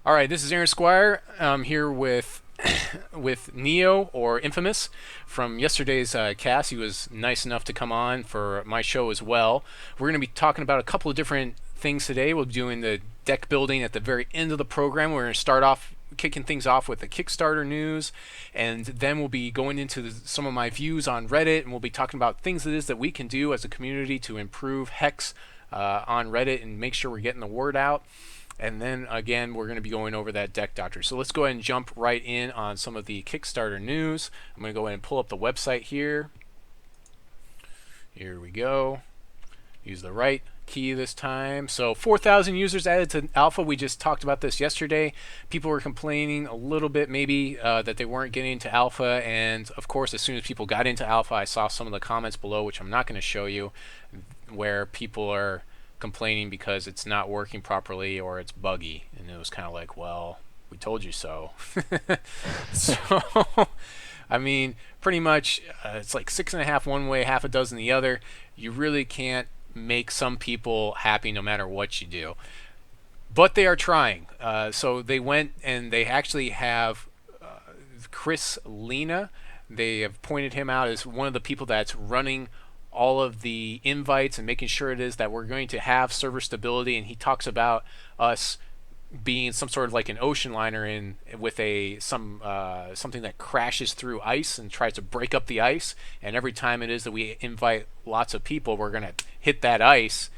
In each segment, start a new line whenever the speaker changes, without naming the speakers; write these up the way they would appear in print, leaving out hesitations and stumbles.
All right, this is Aaron Squire. I'm here with with Neo or Infamous from yesterday's cast. He was nice enough to come on for my show as well. We're going to be talking about a couple of different things today. We'll be doing the deck building at the very end of the program. We're going to start off kicking things off with the Kickstarter news, and then we'll be going into some of my views on Reddit, and we'll be talking about things it is that we can do as a community to improve Hex on Reddit and make sure we're getting the word out. And then again, we're going to be going over that deck doctor. So let's go ahead and jump right in on some of the Kickstarter news. I'm going to go ahead and pull up the website here. Here we go. Use the right key this time. So 4,000 users added to alpha. We just talked about this yesterday. People were complaining a little bit maybe that they weren't getting into alpha. And of course, as soon as people got into alpha, I saw some of the comments below, which I'm not going to show you, where people are complaining because it's not working properly or it's buggy, and it was kind of like, well, we told you so. So I mean, pretty much it's like 6.5 one way, half a dozen the other. You really can't make some people happy no matter what you do, but they are trying. So they went and they actually have Chris Lena. They have pointed him out as one of the people that's running all of the invites and making sure it is that we're going to have server stability. And he talks about us being some sort of like an ocean liner in with something that crashes through ice and tries to break up the ice. And every time it is that we invite lots of people, we're gonna hit that ice,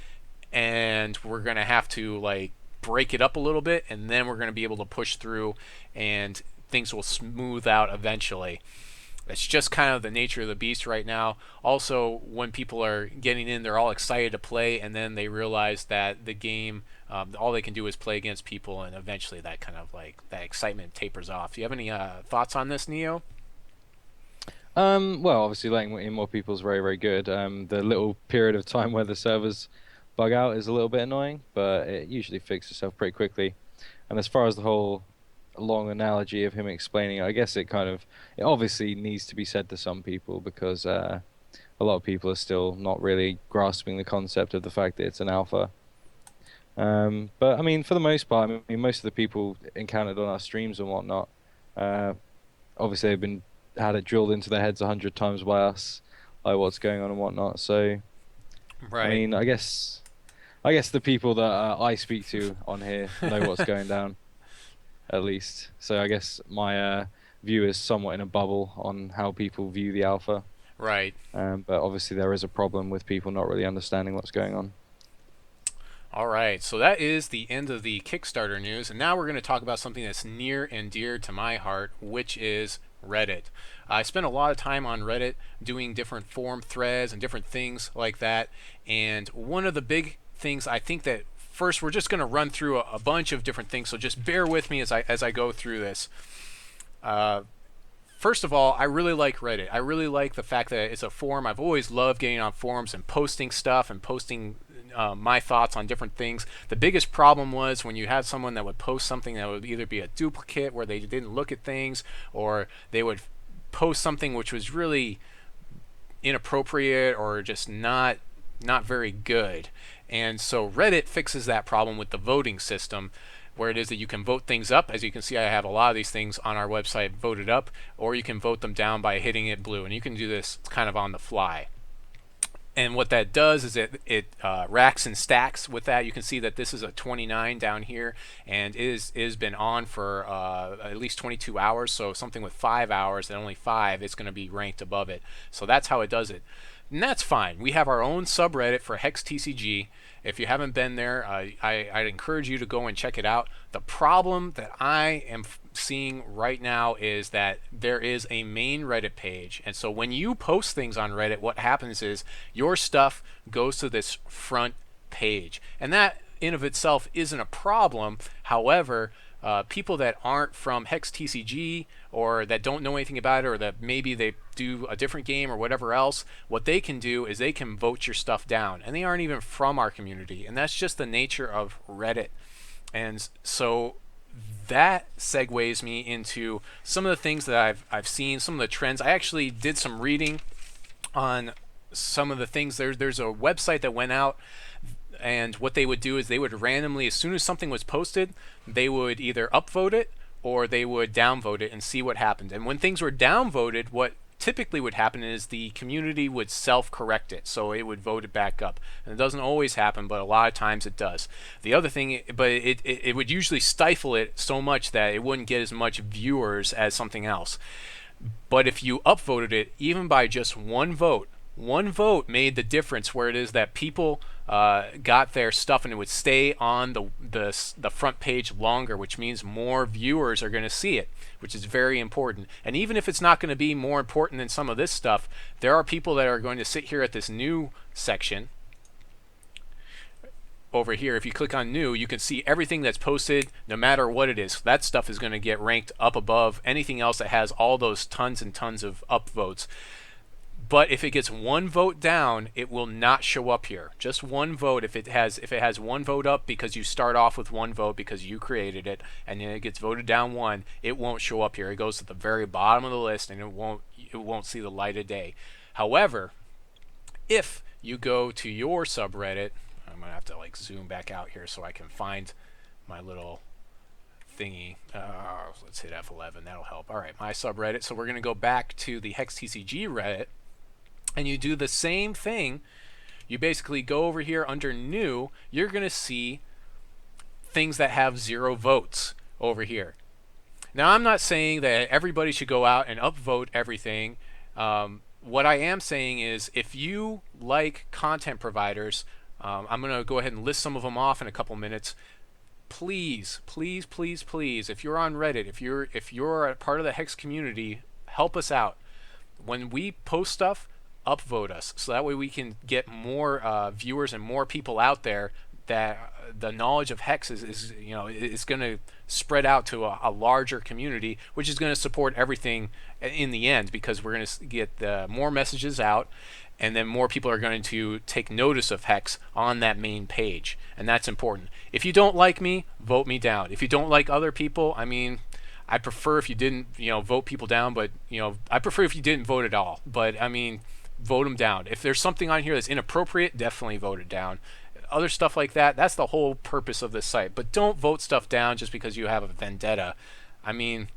and we're gonna have to like break it up a little bit, and then we're gonna be able to push through, and things will smooth out eventually. It's just kind of the nature of the beast right now. Also, when people are getting in, they're all excited to play, and then they realize that the game, all they can do is play against people, and eventually that kind of like that excitement tapers off. Do you have any thoughts on this, Neo?
Well, obviously letting in more people is very, very good. The little period of time where the servers bug out is a little bit annoying, but it usually fixes itself pretty quickly. And as far as the whole long analogy of him explaining it, I guess it obviously needs to be said to some people because a lot of people are still not really grasping the concept of the fact that it's an alpha. But I mean, for the most part, I mean, most of the people encountered on our streams and whatnot, uh, obviously they've been had it drilled into their heads 100 times by us, like what's going on and whatnot. So, I
Right.
mean, I guess the people that I speak to on here know what's going down, at least. So I guess my view is somewhat in a bubble on how people view the alpha.
Right.
But obviously there is a problem with people not really understanding what's going on.
All right, so that is the end of the Kickstarter news, and now we're going to talk about something that's near and dear to my heart, which is Reddit. I spent a lot of time on Reddit doing different forum threads and different things like that, and one of the big things I think that first we're just going to run through a bunch of different things, so just bear with me as I go through this. Uh, First of all, I really like Reddit. I really like the fact that it's a forum. I've always loved getting on forums and posting stuff and posting my thoughts on different things. The biggest problem was when you had someone that would post something that would either be a duplicate where they didn't look at things, or they would post something which was really inappropriate or just not very good. And so Reddit fixes that problem with the voting system, where it is that you can vote things up. As you can see, I have a lot of these things on our website voted up, or you can vote them down by hitting it blue, and you can do this kind of on the fly. And what that does is it racks and stacks with that. You can see that this is a 29 down here, and is been on for at least 22 hours. So something with 5 hours and only 5, it's going to be ranked above it. So that's how it does it. And that's fine. We have our own subreddit for Hex TCG. If you haven't been there, I'd encourage you to go and check it out. The problem that I am seeing right now is that there is a main Reddit page. And so when you post things on Reddit, what happens is your stuff goes to this front page. And that in of itself isn't a problem. However, people that aren't from Hex TCG or that don't know anything about it, or that maybe they do a different game or whatever else, what they can do is they can vote your stuff down, and they aren't even from our community, and that's just the nature of Reddit. And so that segues me into some of the things that I've seen, some of the trends. I actually did some reading on some of the things. There's a website that went out and what they would do is they would randomly, as soon as something was posted, they would either upvote it or they would downvote it and see what happened. And when things were downvoted, what typically would happen is the community would self-correct it, so it would vote it back up. And it doesn't always happen, but a lot of times it does. The other thing, but it would usually stifle it so much that it wouldn't get as much viewers as something else. But if you upvoted it, even by just one vote made the difference, where it is that people got their stuff and it would stay on the front page longer, which means more viewers are going to see it, which is very important. And even if it's not going to be more important than some of this stuff, there are people that are going to sit here at this new section over here. If you click on new, you can see everything that's posted, no matter what it is. That stuff is going to get ranked up above anything else that has all those tons and tons of upvotes. But if it gets one vote down, it will not show up here. Just one vote. If it has one vote up because you start off with one vote because you created it, and then it gets voted down one, it won't show up here. It goes to the very bottom of the list, and it won't see the light of day. However, if you go to your subreddit, I'm gonna have to like zoom back out here so I can find my little thingy. Let's hit F11. That'll help. All right, my subreddit. So we're gonna go back to the Hex TCG Reddit. And you do the same thing. You basically go over here under new. You're going to see things that have 0 votes over here. Now, I'm not saying that everybody should go out and upvote everything. What I am saying is, if you like content providers, I'm going to go ahead and list some of them off in a couple minutes. Please, please, please, please, if you're on Reddit, if you're a part of the Hex community, help us out. When we post stuff, upvote us, so that way we can get more viewers and more people out there, that the knowledge of Hex is going to spread out to a larger community, which is going to support everything in the end, because we're going to get more messages out, and then more people are going to take notice of Hex on that main page, and that's important. If you don't like me, vote me down. If you don't like other people, I mean, I prefer if you didn't vote people down, but I prefer if you didn't vote at all. But I mean, vote them down. If there's something on here that's inappropriate, definitely vote it down. Other stuff like that, that's the whole purpose of this site. But don't vote stuff down just because you have a vendetta. I mean,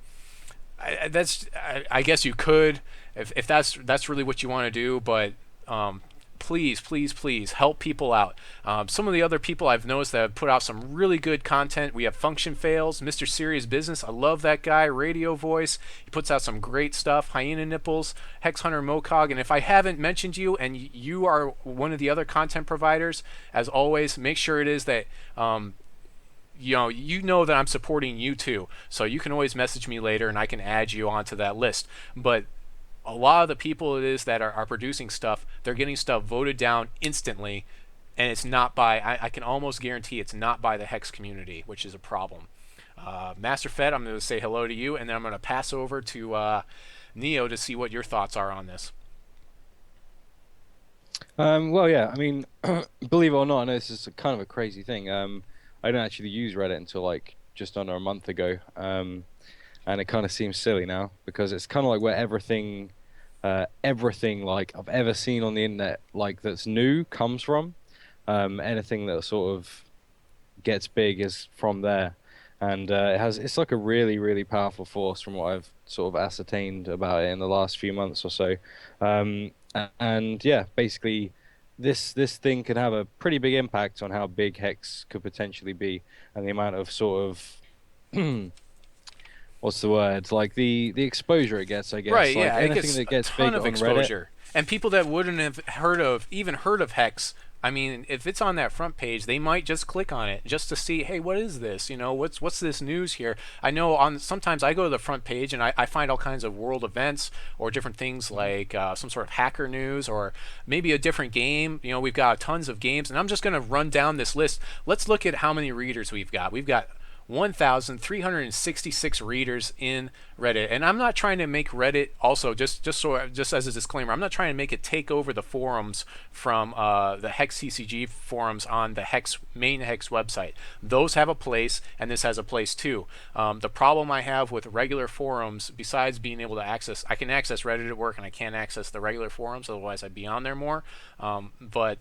I guess you could, if that's really what you want to do, but please, please, please help people out. Some of the other people I've noticed that have put out some really good content. We have Function Fails, Mr. Serious Business. I love that guy. Radio Voice. He puts out some great stuff. Hyena Nipples, Hex Hunter Mocog. And if I haven't mentioned you and you are one of the other content providers, as always, make sure it is that you know that I'm supporting you too. So you can always message me later and I can add you onto that list. But a lot of the people it is that are producing stuff, they're getting stuff voted down instantly, and it's not by, I can almost guarantee it's not by the Hex community, which is a problem. Master Fed, I'm going to say hello to you, and then I'm going to pass over to Neo to see what your thoughts are on this.
Well, yeah, I mean, believe it or not, I know this is kind of a crazy thing. I didn't actually use Reddit until like just under a month ago. And it kind of seems silly now, because it's kind of like where everything like I've ever seen on the internet, like that's new, comes from. Anything that sort of gets big is from there, and it's like a really, really powerful force from what I've sort of ascertained about it in the last few months or so. And yeah, basically, this thing can have a pretty big impact on how big Hex could potentially be, and the amount of sort of what's the word? Like the exposure it gets, I guess.
Right,
like
yeah,
anything that gets big
of
on
exposure.
Reddit.
And people that wouldn't have heard of Hex, I mean, if it's on that front page, they might just click on it just to see, hey, what is this? What's this news here? I know sometimes I go to the front page and I find all kinds of world events or different things like some sort of hacker news or maybe a different game. We've got tons of games, and I'm just going to run down this list. Let's look at how many readers we've got. We've got 1,366 readers in Reddit, and I'm not trying to make Reddit also just as a disclaimer. I'm not trying to make it take over the forums from the Hex CCG forums on the main Hex website. Those have a place, and this has a place too. The problem I have with regular forums, besides being able to access, I can access Reddit at work, and I can't access the regular forums. Otherwise, I'd be on there more. But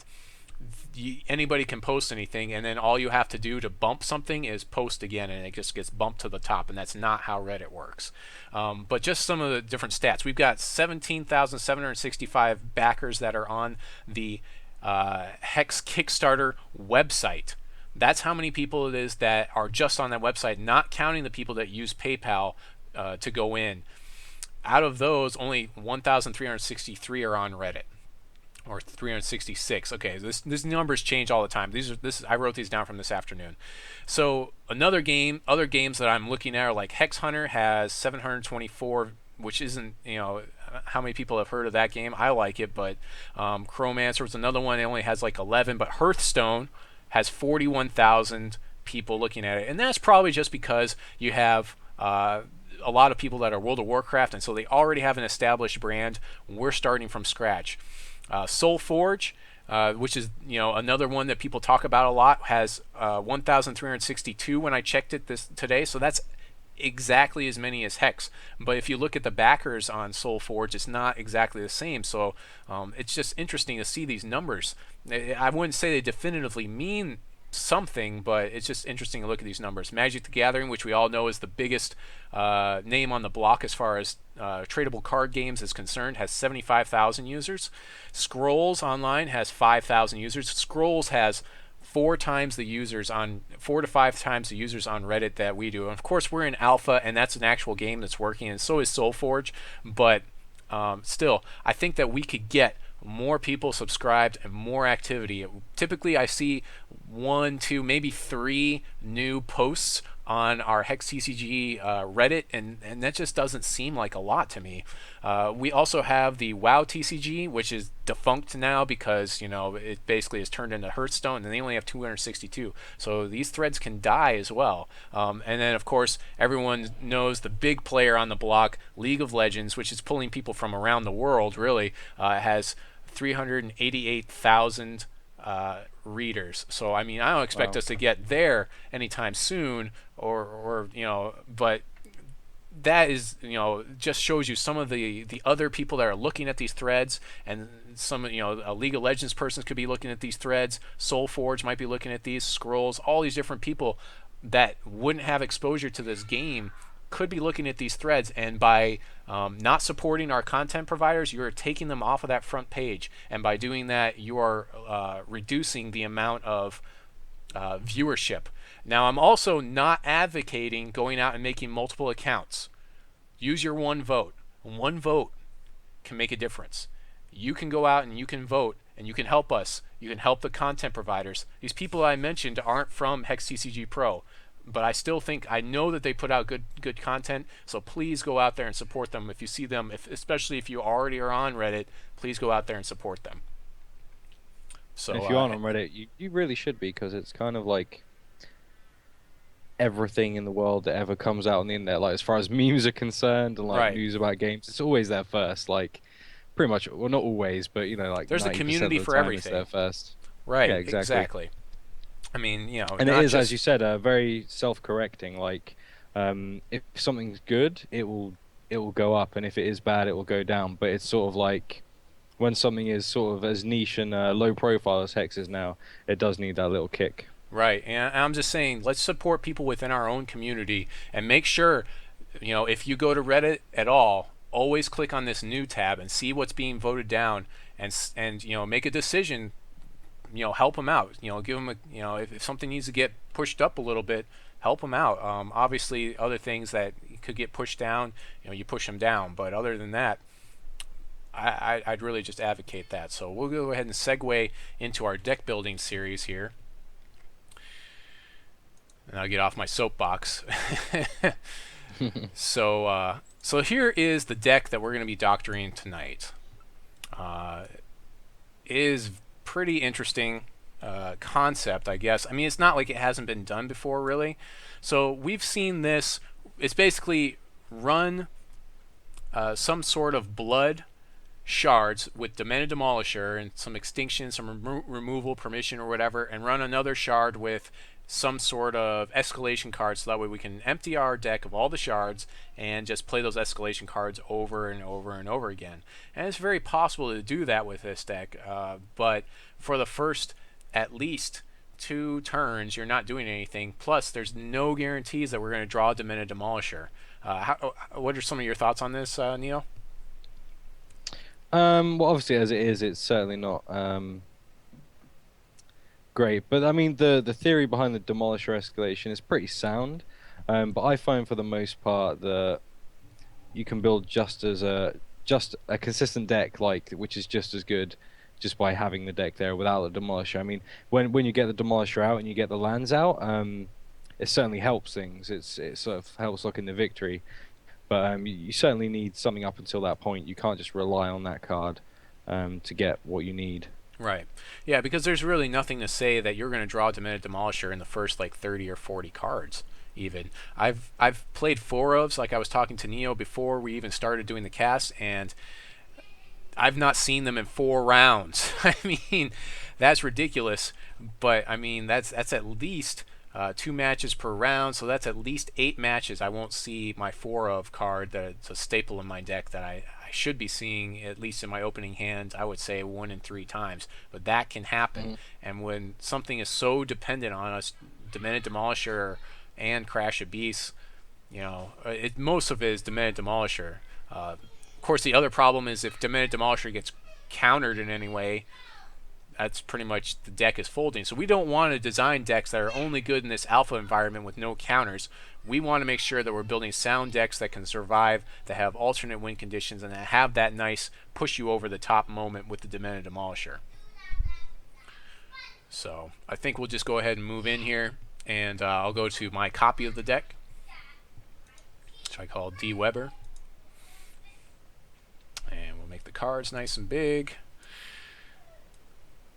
anybody can post anything, and then all you have to do to bump something is post again, and it just gets bumped to the top, and that's not how Reddit works. But just some of the different stats. We've got 17,765 backers that are on the Hex Kickstarter website. That's how many people it is that are just on that website, not counting the people that use PayPal to go in. Out of those, only 1,363 are on Reddit, or 366. Okay, this numbers change all the time. I wrote these down from this afternoon. So other games that I'm looking at are like Hex Hunter has 724, which isn't, how many people have heard of that game? I like it, but Chromancer was another one. It only has like 11, but Hearthstone has 41,000 people looking at it, and that's probably just because you have a lot of people that are World of Warcraft, and so they already have an established brand. We're starting from scratch. SoulForge, which is another one that people talk about a lot, has 1,362 when I checked it today. So that's exactly as many as Hex. But if you look at the backers on SoulForge, it's not exactly the same. So it's just interesting to see these numbers. I wouldn't say they definitively mean something, but it's just interesting to look at these numbers. Magic the Gathering, which we all know is the biggest name on the block as far as tradable card games is concerned, has 75,000 users. Scrolls Online has 5,000 users. Scrolls has 4 to 5 times the users on Reddit that we do. And of course, we're in alpha, and that's an actual game that's working, and so is SoulForge. But still, I think that we could get more people subscribed and more activity. Typically, I see 1, 2, maybe 3 new posts on our Hex TCG Reddit, and that just doesn't seem like a lot to me. We also have the WoW TCG, which is defunct now because it basically is turned into Hearthstone, and they only have 262. So these threads can die as well. And then of course everyone knows the big player on the block, League of Legends, which is pulling people from around the world. Really has 388,000 readers. So I don't expect us to get there anytime soon, or but that is just shows you some of the other people that are looking at these threads, and some a League of Legends person could be looking at these threads. SoulForge might be looking at these. Scrolls, all these different people that wouldn't have exposure to this game could be looking at these threads, and by not supporting our content providers, you're taking them off of that front page, and by doing that, you are reducing the amount of viewership. Now, I'm also not advocating going out and making multiple accounts. Use your one vote. One vote can make a difference. You can go out and you can vote, and you can help us. You can help the content providers. These people I mentioned aren't from Hex TCG Pro, but I know that they put out good content, so please go out there and support them. If you see them, especially if you already are on Reddit, please go out there and support them. So
if you aren't on Reddit, you really should be, because it's kind of like everything in the world that ever comes out on the internet, like as far as memes are concerned and like news about games, it's always there first. Like pretty much, well, not always, but like
there's a community for everything.
It's there first.
Right.
Yeah,
exactly. I mean,
and it is, as you said, very self-correcting. Like, if something's good, it will go up, and if it is bad, it will go down. But it's sort of like when something is sort of as niche and low profile as Hex is now, it does need that little kick.
Right, and I'm just saying, let's support people within our own community, and make sure, if you go to Reddit at all, always click on this new tab and see what's being voted down, and make a decision. Help them out. Give them if something needs to get pushed up a little bit, help them out. Obviously, other things that could get pushed down, you push them down. But other than that, I'd really just advocate that. So we'll go ahead and segue into our deck building series here. And I'll get off my soapbox. So here is the deck that we're going to be doctoring tonight. It is pretty interesting concept, I guess. I mean, it's not like it hasn't been done before, really. So we've seen this. It's basically run some sort of blood shards with Demented Demolisher and some Extinction, some removal, permission, or whatever, and run another shard with some sort of escalation cards, so that way we can empty our deck of all the shards and just play those escalation cards over and over and over again. And it's very possible to do that with this deck, but for the first at least 2 turns you're not doing anything. Plus, there's no guarantees that we're going to draw a Demented Demolisher. What are some of your thoughts on this, Neil?
Well, obviously, as it is, it's certainly not great. But I mean, the theory behind the Demolisher escalation is pretty sound. But I find for the most part that you can build just a consistent deck which is just as good just by having the deck there without the Demolisher. I mean, when you get the Demolisher out and you get the lands out, it certainly helps things. It sort of helps lock in the victory. But you certainly need something up until that point. You can't just rely on that card to get what you need.
Right. Yeah, because there's really nothing to say that you're going to draw a Demented Demolisher in the first like 30 or 40 cards. Even I've played 4-ofs, like I was talking to Neo before we even started doing the cast, and I've not seen them in 4 rounds. I mean, that's ridiculous. But I mean, that's at least 2 matches per round, so that's at least 8 matches. I won't see my 4-of card that's a staple in my deck that I should be seeing at least in my opening hand. I would say 1 in 3 times, but that can happen. And when something is so dependent on us, Demented Demolisher and Crash of Beasts, most of it is Demented Demolisher. Of course, the other problem is if Demented Demolisher gets countered in any way, that's pretty much the deck is folding. So we don't want to design decks that are only good in this alpha environment with no counters. We want to make sure that we're building sound decks that can survive, that have alternate win conditions, and that have that nice push you over the top moment with the Demented Demolisher. So I think we'll just go ahead and move in here, and I'll go to my copy of the deck, which I call Dwebber. And we'll make the cards nice and big.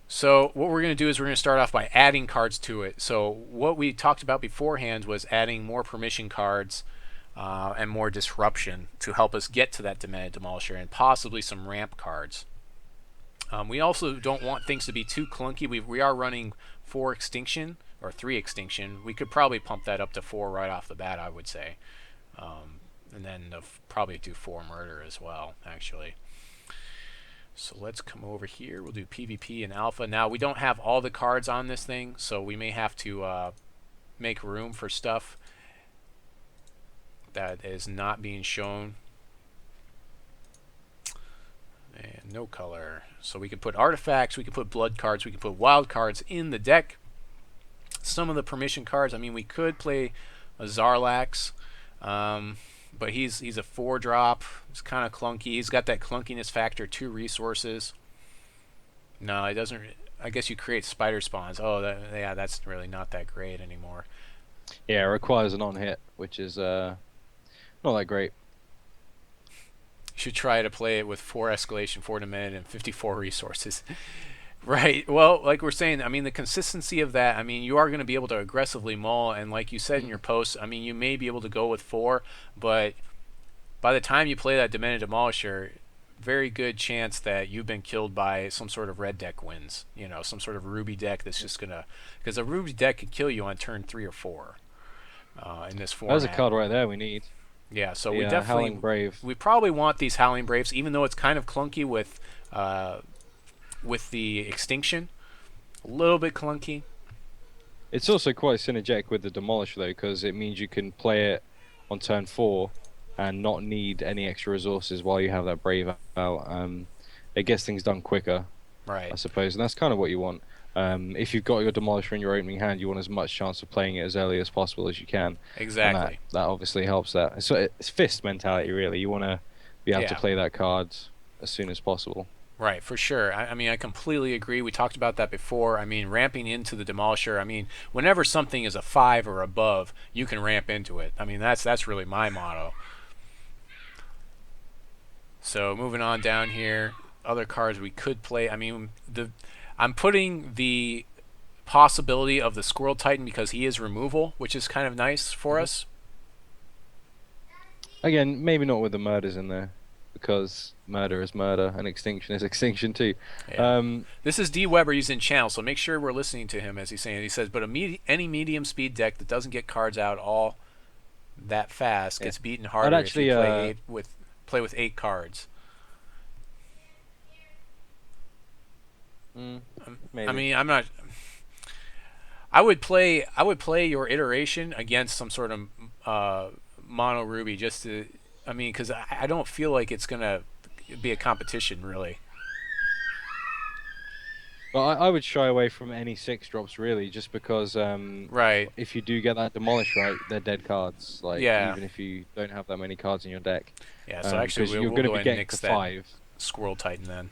So what we're going to do is we're going to start off by adding cards to it. So what we talked about beforehand was adding more permission cards and more disruption to help us get to that Demented Demolisher, and possibly some ramp cards. We also don't want things to be too clunky. We are running 4 Extinction, or 3 Extinction. We could probably pump that up to 4 right off the bat, I would say. And then probably do 4 Murder as well, actually. So let's come over here. We'll do PvP and Alpha. Now, we don't have all the cards on this thing, so we may have to make room for stuff that is not being shown. And no color. So we can put artifacts, we can put blood cards, we can put wild cards in the deck. Some of the permission cards, I mean, we could play a Zarlax, but he's a 4-drop. It's kind of clunky. He's got that clunkiness factor, 2 resources. No, it doesn't. I guess you create spider spawns. Oh, that's really not that great anymore.
Yeah, it requires an on-hit, which is not that great.
You should try to play it with 4 escalation, 4 demented, and 54 resources. Right. Well, like we're saying, I mean, the consistency of that, I mean, you are going to be able to aggressively maul, and like you said in your post, I mean, you may be able to go with 4, but by the time you play that Demented Demolisher, very good chance that you've been killed by some sort of red deck wins. Some sort of Ruby deck that's just going to... Because a Ruby deck could kill you on turn 3 or 4 in this format.
There's a card right there we need.
Yeah, so we definitely...
Howling Brave.
We probably want these Howling Braves, even though it's kind of clunky with the Extinction. A little bit clunky.
It's also quite synergetic with the Demolisher, though, because it means you can play it on turn 4 and not need any extra resources while you have that Brave out. It gets things done quicker,
right? I
suppose, and that's kind of what you want. If you've got your Demolisher in your opening hand, you want as much chance of playing it as early as possible as you can.
Exactly.
That obviously helps that. So it's fist mentality, really. You want to be able to play that card as soon as possible.
Right, for sure. I mean, I completely agree. We talked about that before. I mean, ramping into the Demolisher, I mean, whenever something is a 5 or above, you can ramp into it. I mean, that's really my motto. So moving on down here, other cards we could play. I mean, I'm putting the possibility of the Squirrel Titan because he is removal, which is kind of nice for us.
Again, maybe not with the murders in there, because murder is murder and extinction is extinction too.
Yeah. This is Dwebber using channel, so make sure we're listening to him as he's saying. He says, but any medium speed deck that doesn't get cards out all that fast gets beaten harder if you play with 8 cards.
Maybe.
I mean, I'm not. I would play your iteration against some sort of mono ruby just to. I mean, because I don't feel like it's gonna be a competition really.
But I would shy away from any six drops really, just because
Right.
if you do get that demolish right, they're dead cards. Like
Yeah.
even if you don't have that many cards in your deck,
Yeah. So actually,
because
we'll
you're
we'll
going to
go
be
ahead and
getting to
nix that
five.
Squirrel Titan then.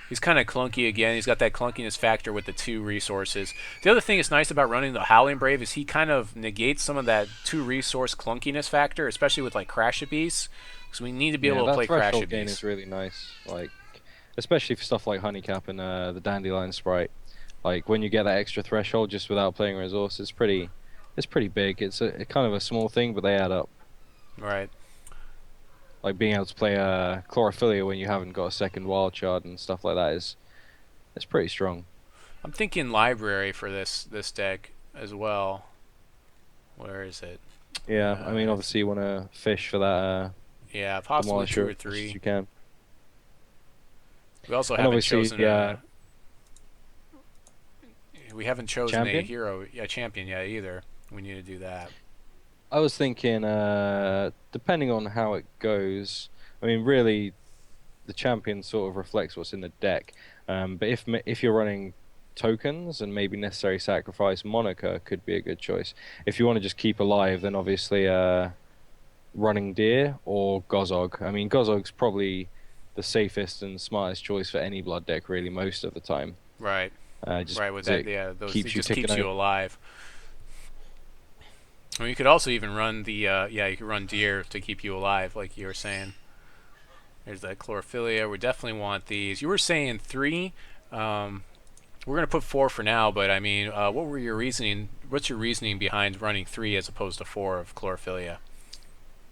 He's kind of clunky again. He's got that clunkiness factor with the two resources. The other thing that's nice about running the Howling Brave is he kind of negates some of that two resource clunkiness factor, especially with like Crash Beasts, because we need to be
Yeah,
able to
that
play Crash
threshold gain
Beasts.
is really nice. Like especially for stuff like Honeycap and the Dandelion Sprite. Like when you get that extra threshold just without playing resource, it's pretty big. It's a kind of a small thing, but they add up.
Right.
Like being able to play Chlorophylia when you haven't got a second wild shard and stuff like that is it's pretty strong.
I'm thinking library for this deck as well. Where is it?
Yeah, I mean obviously you want to fish for that
Yeah, possibly two
Demolisher
or
as much as
three.
you can.
We also
And
haven't
obviously,
chosen
yeah,
a we haven't chosen a
champion.
hero, a champion yet either. We need to do that.
I was thinking, depending on how it goes, I mean, really, the champion sort of reflects what's in the deck. But if you're running tokens and maybe necessary sacrifice, Monica could be a good choice. If you want to just keep alive, then obviously running deer or Gozzog. I mean, Gozzog's probably the safest and smartest choice for any blood deck, really, most of the time.
Right.
Just
Right with
because
that,
it
yeah, those it
keeps you
just
ticking
keeps
over.
you alive. I mean, you could also even run the yeah, you could run deer to keep you alive, like you were saying. There's that chlorophylla. We definitely want these. You were saying three. Um, we're gonna put four for now, but I mean, what were your reasoning? What's your reasoning behind running three as opposed to four of chlorophylla?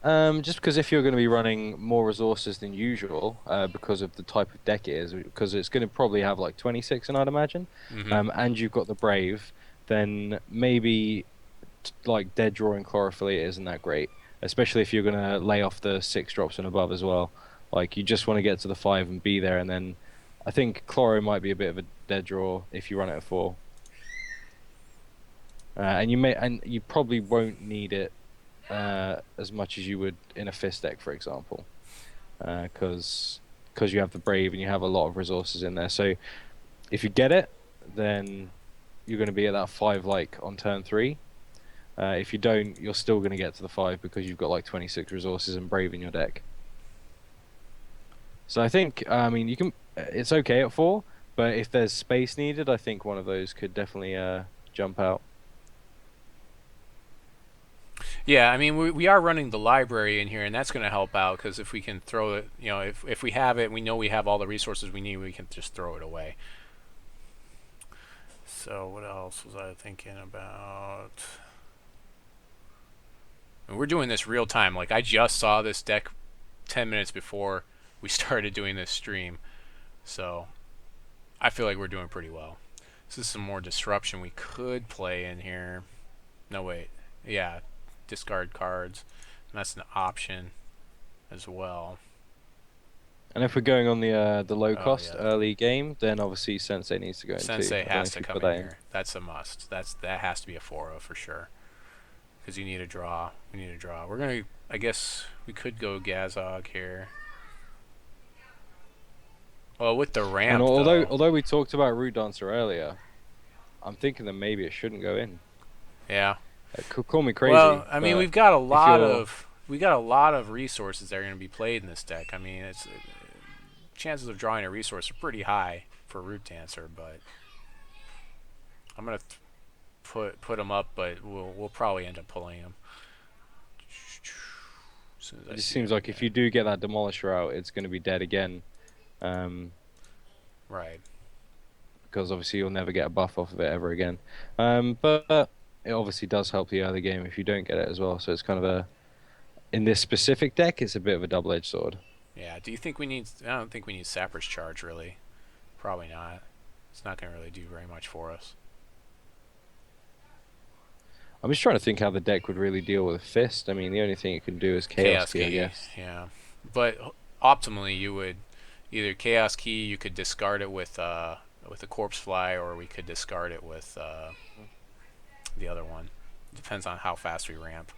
Just because if you're going to be running more resources than usual, because of the type of deck it is, because it's going to probably have like 26, and I'd imagine,
Mm-hmm.
and you've got the Brave, then maybe like dead drawing Chlorophyll isn't that great, especially if you're going to lay off the six drops and above as well. Like you just want to get to the five and be there, and then I think Chloro might be a bit of a dead draw if you run it at four, and you probably won't need it as much as you would in a fist deck, for example, because you have the Brave and you have a lot of resources in there. So if you get it, then you're going to be at that five like on turn three. If you don't, you're still going to get to the five because you've got like 26 resources and Brave in your deck. So I think, I mean, you can. It's okay at four, but if there's space needed, I think one of those could definitely jump out.
Yeah, I mean, we are running the library in here, and that's going to help out because if we can throw it, you know, if we have it, we know we have all the resources we need, we can just throw it away. So what else was I thinking about? And we're doing this real time. Like I just saw this deck 10 minutes before we started doing this stream, so I feel like we're doing pretty well. This is some more disruption we could play in here. No wait, yeah, discard cards. And that's an option as well.
And if we're going on the low
Oh
cost
yeah,
early game, then obviously Sensei needs to go in too.
Sensei
I don't know
has
if
to
you
come
put
in
that in.
here. That's a must. That has to be a 4-0 for sure. Because you need a draw. We need a draw. We're gonna. I guess we could go Gozzog here. Well, with the
And
ramp though.
although we talked about Root Dancer earlier, I'm thinking that maybe it shouldn't go in.
Yeah.
Call me
Well,
crazy,
I mean,
but
we've got a
if
lot
you're
of we got a lot of resources that are going to be played in this deck. I mean, it's chances of drawing a resource are pretty high for Root Dancer, but I'm gonna put them up, but we'll probably end up pulling them. As soon as I
it just
see
seems
them
like if you
again.
do get that Demolisher out, it's going to be dead again.
Right.
Because obviously you'll never get a buff off of it ever again. But it obviously does help the early game if you don't get it as well. So it's kind of in this specific deck, it's a bit of a double-edged sword.
Yeah. Do you think we need? I don't think we need Sapper's Charge really. Probably not. It's not going to really do very much for us.
I'm just trying to think how the deck would really deal with a fist. I mean, the only thing it can do is Chaos
Chaos
Key, I
Key,
guess.
yeah. But optimally, you would either Chaos Key, you could discard it with with the corpse fly, or we could discard it with the other one. Depends on how fast we ramp.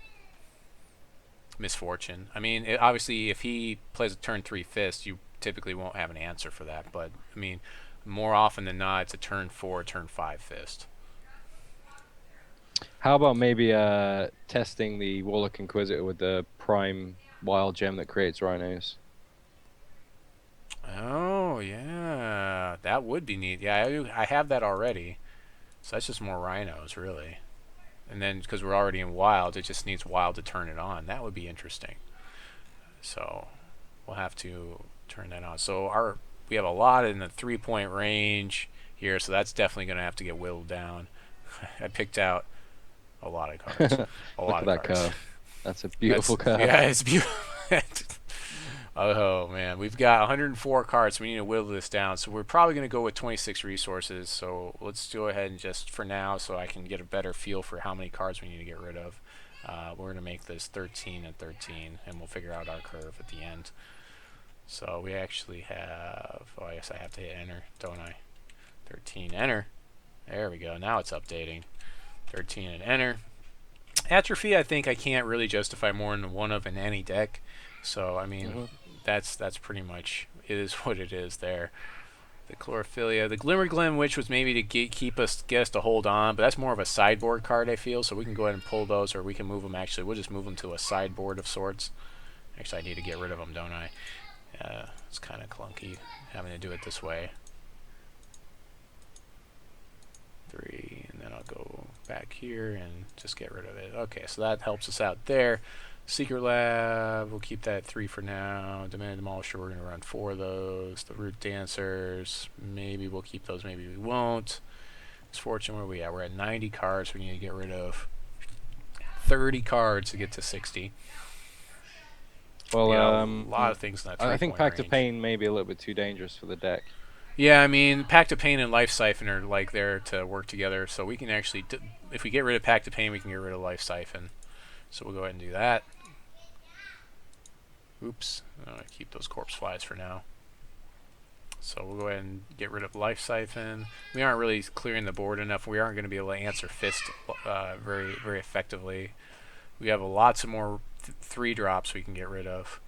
Misfortune. I mean, obviously, if he plays a turn 3 fist, you typically won't have an answer for that. But I mean, more often than not, it's a turn 4, turn 5 fist.
How about maybe testing the Warlock Inquisitor with the prime wild gem that creates rhinos?
Oh yeah, that would be neat. Yeah, I have that already. So that's just more rhinos, really. And then because we're already in wild, it just needs wild to turn it on. That would be interesting. So we'll have to turn that on. So we have a lot in the 3-point range here, so that's definitely going to have to get whittled down. I picked out a lot of cards. A
Look
lot
at
of
that
cards.
curve. That's a beautiful curve.
Yeah, it's beautiful. Oh man, we've got 104 cards, so we need to whittle this down. So we're probably going to go with 26 resources. So let's go ahead and just for now, so I can get a better feel for how many cards we need to get rid of. We're going to make this 13 and 13, and we'll figure out our curve at the end. So we actually have, oh, I guess I have to hit enter, don't I? 13, enter. There we go. Now it's updating. 13 and enter. Atrophy, I think I can't really justify more than one of in any deck. So I mean, that's pretty much it is what it is there. The Chlorophyllia, the Glimmerglim, which was maybe to keep us to hold on, but that's more of a sideboard card, I feel. So we can go ahead and pull those, or we can move them. Actually, we'll just move them to a sideboard of sorts. Actually, I need to get rid of them, don't I? It's kind of clunky having to do it this way. 3, and then I'll go back here and just get rid of it. Okay, so that helps us out there. Secret Lab, we'll keep that 3 for now. Demented Demolisher, we're going to run 4 of those. The Root Dancers, maybe we'll keep those, maybe we won't. Misfortune, where are we at? We're at 90 cards we need to get rid of. 30 cards to get to 60.
Well,
a lot of things in that
I think Pact of
range.
Pain may be a little bit too dangerous for the deck.
Yeah, I mean, Pact of Pain and Life Siphon are like there to work together, so we can actually, if we get rid of Pact of Pain, we can get rid of Life Siphon. So we'll go ahead and do that. Oops, I keep those corpse flies for now. So we'll go ahead and get rid of Life Siphon. We aren't really clearing the board enough. We aren't going to be able to answer Fist very, very effectively. We have lots of more 3-drops we can get rid of.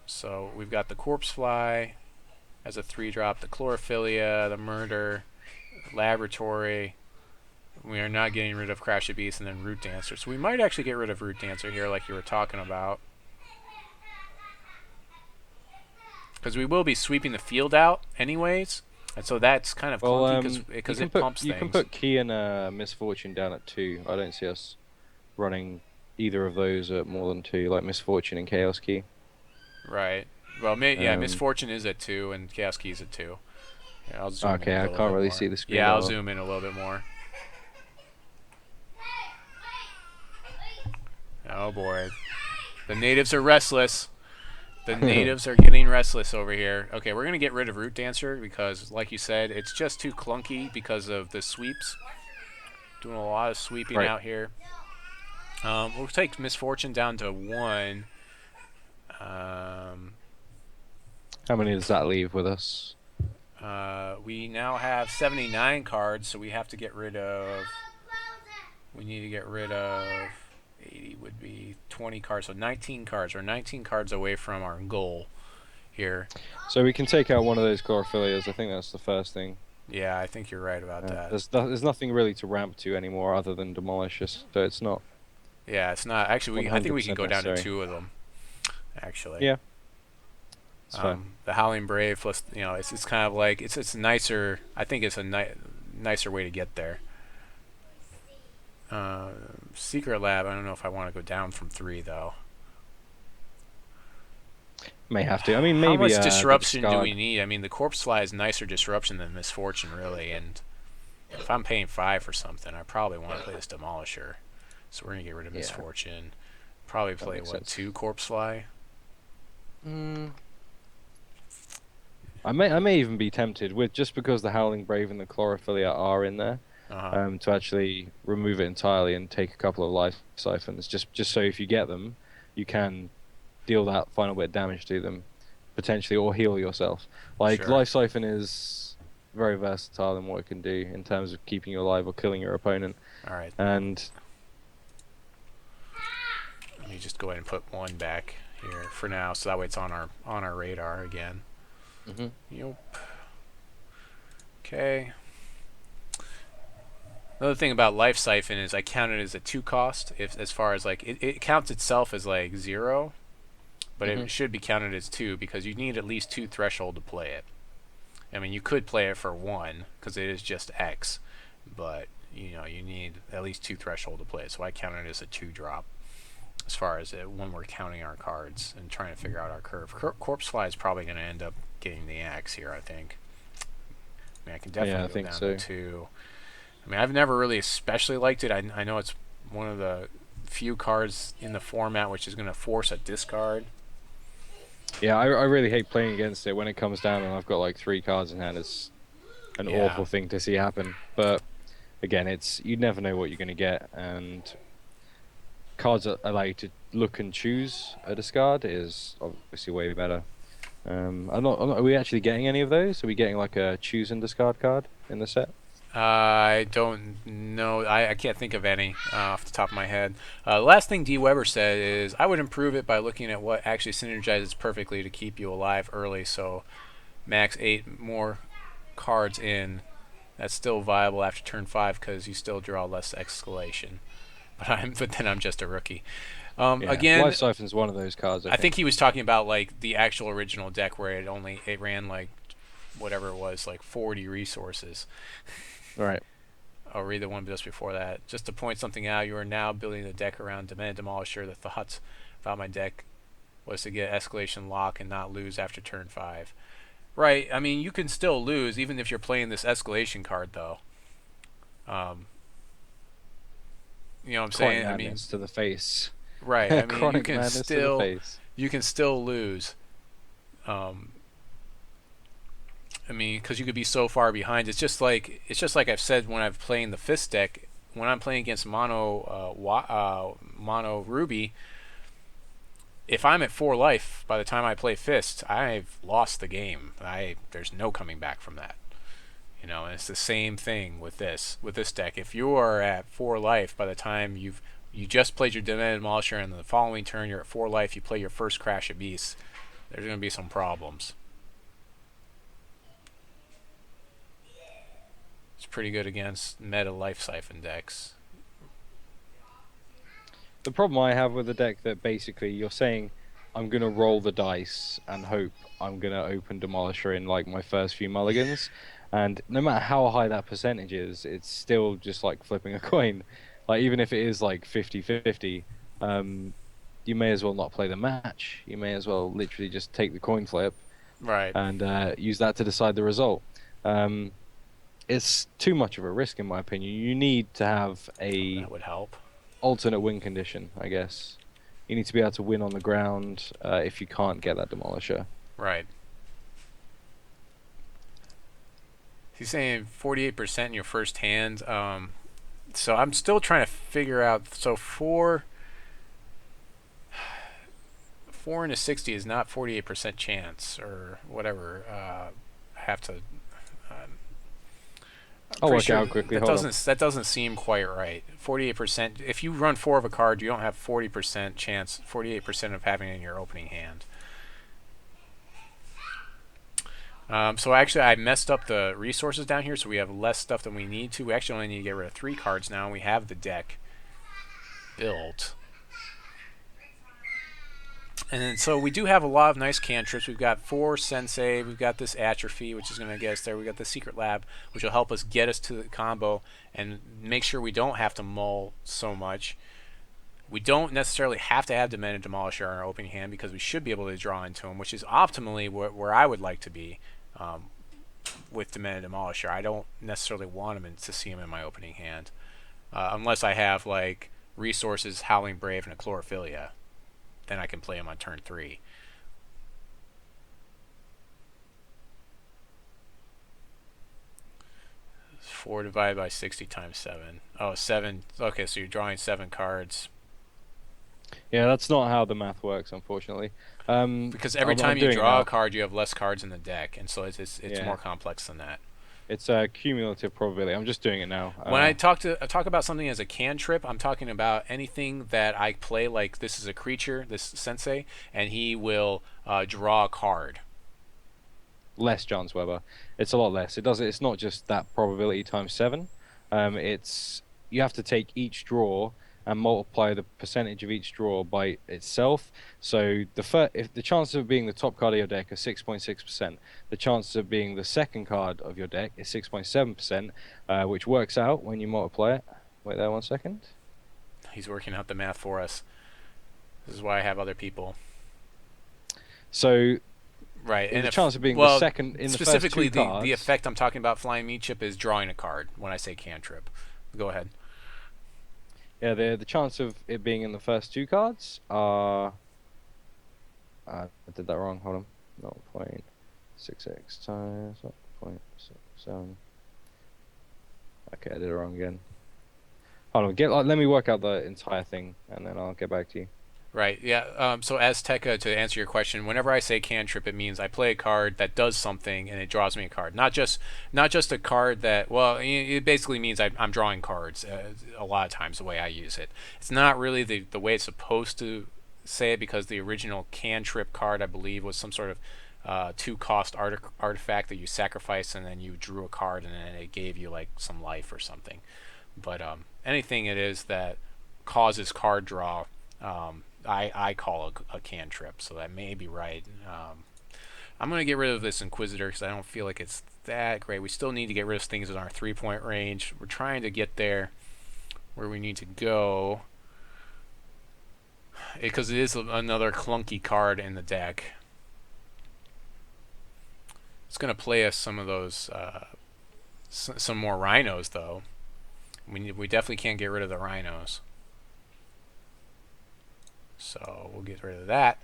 So we've got the Corpse Fly as a 3-drop, the Chlorophyllia, the Murder, Laboratory. We are not getting rid of Crash the Beast, and then Root Dancer. So we might actually get rid of Root Dancer here, like you were talking about. Because we will be sweeping the field out anyways, and so that's kind of clunky because it pumps things.
You can put Key and Misfortune down at 2. I don't see us running either of those at more than 2, like Misfortune and Chaos Key.
Right. Well, yeah, Misfortune is at 2, and Chaos Key is at 2. Yeah, I'll zoom
okay, I can't really see the screen.
Yeah, I'll zoom in a little bit more. Oh boy. The natives are restless. The natives are getting restless over here. Okay, we're going to get rid of Root Dancer because, like you said, it's just too clunky because of the sweeps. Doing a lot of sweeping out here. We'll take Misfortune down to 1.
How many does that leave with us?
We now have 79 cards, so we have to get rid of... We need to get rid of... 80 would be 20 cards, so 19 cards. We're 19 cards away from our goal here.
So we can take out one of those Chlorophyllias. I think that's the first thing.
Yeah, I think you're right about that.
There's nothing really to ramp to anymore other than Demolisher, so it's not...
Yeah, it's not. Actually, I think we can go down to 2 of them, actually.
Yeah. It's fine.
The Howling Brave plus, it's kind of like, it's nicer. I think it's a nicer way to get there. Secret Lab, I don't know if I want to go down from 3 though.
May have to. I mean, maybe.
How much disruption do we need? I mean, the Corpse Fly is nicer disruption than Misfortune, really. And if I'm paying 5 for something, I probably want to play this Demolisher. So we're gonna get rid of Misfortune. Probably play 2 Corpse Fly.
I may even be tempted with just because the Howling Brave and the Chlorophyllia are in there. To actually remove it entirely and take a couple of Life Siphons, just so if you get them, you can deal that final bit of damage to them, potentially, or heal yourself. Like, Life Siphon is very versatile in what it can do in terms of keeping you alive or killing your opponent.
All right.
And
Let me just go ahead and put one back here for now, so that way it's on our radar again.
mhm.
Yep. Okay. Another thing about Life Siphon is I count it as a 2 cost, if as far as like it counts itself as like 0, but it should be counted as 2 because you need at least 2 threshold to play it. I mean, you could play it for 1 because it is just X, but you need at least 2 threshold to play it. So I count it as a 2 drop as far as when we're counting our cards and trying to figure out our curve. Corpse Fly is probably going to end up getting the axe here, I think. I mean, I can definitely go down to 2. I mean, I've never really especially liked it. I know it's one of the few cards in the format which is going to force a discard.
Yeah, I really hate playing against it when it comes down and I've got like 3 cards in hand. It's an awful thing to see happen. But again, you never know what you're going to get, and cards that allow you to look and choose a discard is obviously way better. Are we actually getting any of those? Are we getting like a choose and discard card in the set?
I don't know. I can't think of any off the top of my head. Last thing Dwebber said is, I would improve it by looking at what actually synergizes perfectly to keep you alive early. So max 8 more cards in. That's still viable after turn 5 because you still draw less escalation. But then I'm just a rookie. Again,
Life Siphon's one of those cards.
I think he was talking about like the actual original deck where it ran like whatever it was, like 40 resources.
Right.
I'll read the one just before that. Just to point something out, you are now building the deck around Demented Demolisher. The thoughts about my deck was to get escalation lock and not lose after turn 5. Right. I mean, you can still lose even if you're playing this escalation card, though. You know what I'm saying? I mean,
to the face.
Right. I mean,
Chronic madness to the face.
You can still lose. I mean, because you could be so far behind. It's just like I've said when I've playing the Fist deck. When I'm playing against mono Ruby, if I'm at 4 life by the time I play Fist, I've lost the game. There's no coming back from that. And it's the same thing with this deck. If you are at 4 life by the time you just played your Demented Demolisher and the following turn you're at 4 life, you play your first Crash of Beasts, there's going to be some problems. It's pretty good against meta Life Siphon decks.
The problem I have with the deck that basically you're saying I'm going to roll the dice and hope I'm going to open Demolisher in like my first few mulligans, and no matter how high that percentage is, it's still just like flipping a coin. Like even if it is like 50-50, you may as well not play the match. You may as well literally just take the coin flip,
right,
and use that to decide the result. It's too much of a risk, in my opinion. You need to have
that would help.
Alternate win condition, I guess. You need to be able to win on the ground if you can't get that Demolisher.
Right. He's saying 48% in your first hand. So I'm still trying to figure out. So 4 into 60 is not 48% chance or whatever. I have to.
I'll work out quickly.
That doesn't seem quite right. 48%. If you run 4 of a card, you don't have 40% chance. 48% of having it in your opening hand. So actually, I messed up the resources down here, so we have less stuff than we need to. We actually only need to get rid of 3 cards now, and we have the deck built. And then, so we do have a lot of nice cantrips. We've got 4 Sensei. We've got this Atrophy, which is going to get us there. We've got the Secret Lab, which will help us get us to the combo and make sure we don't have to mull so much. We don't necessarily have to have Demented Demolisher in our opening hand because we should be able to draw into him, which is optimally where I would like to be with Demented Demolisher. I don't necessarily want him to see him in my opening hand unless I have like resources, Howling Brave, and a Chlorophyllia. Then I can play him on turn 3. It's 4 divided by 60 times 7. Oh, 7. Okay, so you're drawing 7 cards.
Yeah, that's not how the math works, unfortunately.
Because every time you draw a card, you have less cards in the deck, and so it's more complex than that.
It's a cumulative probability. I'm just doing it now.
When I talk about something as a cantrip, I'm talking about anything that I play like this is a creature, this sensei, and he will draw a card.
Less chance, Weber. It's a lot less. It does. It's not just that probability times 7. It's you have to take each draw and multiply the percentage of each draw by itself. So if the chances of being the top card of your deck are 6.6%, the chances of being the second card of your deck is 6.7%, which works out when you multiply it. Wait there 1 second.
He's working out the math for us. This is why I have other people.
So
right, and
the chance of being the second in the first
specifically
two cards,
the effect I'm talking about, flying meat chip, is drawing a card when I say cantrip. Go ahead.
yeah, the chance of it being in the first 2 cards are. I did that wrong. Hold on. 0.6x times 0.67. Okay, I did it wrong again. Hold on. Let me work out the entire thing, and then I'll get back to you.
Right. Yeah. So Azteca, to answer your question, whenever I say cantrip, it means I play a card that does something and it draws me a card. Not just a card that. Well, it basically means I'm drawing cards. A lot of times, the way I use it, it's not really the way it's supposed to say it, because the original cantrip card, I believe, was some sort of 2-cost artifact that you sacrifice and then you drew a card and then it gave you like some life or something. But anything it is that causes card draw. I call a cantrip, so that may be right. I'm going to get rid of this Inquisitor because I don't feel like it's that great. We still need to get rid of things in our 3-point range. We're trying to get there where we need to go, because it is another clunky card in the deck. It's going to play us some of those, some more rhinos, though. We definitely can't get rid of the rhinos. So we'll get rid of that,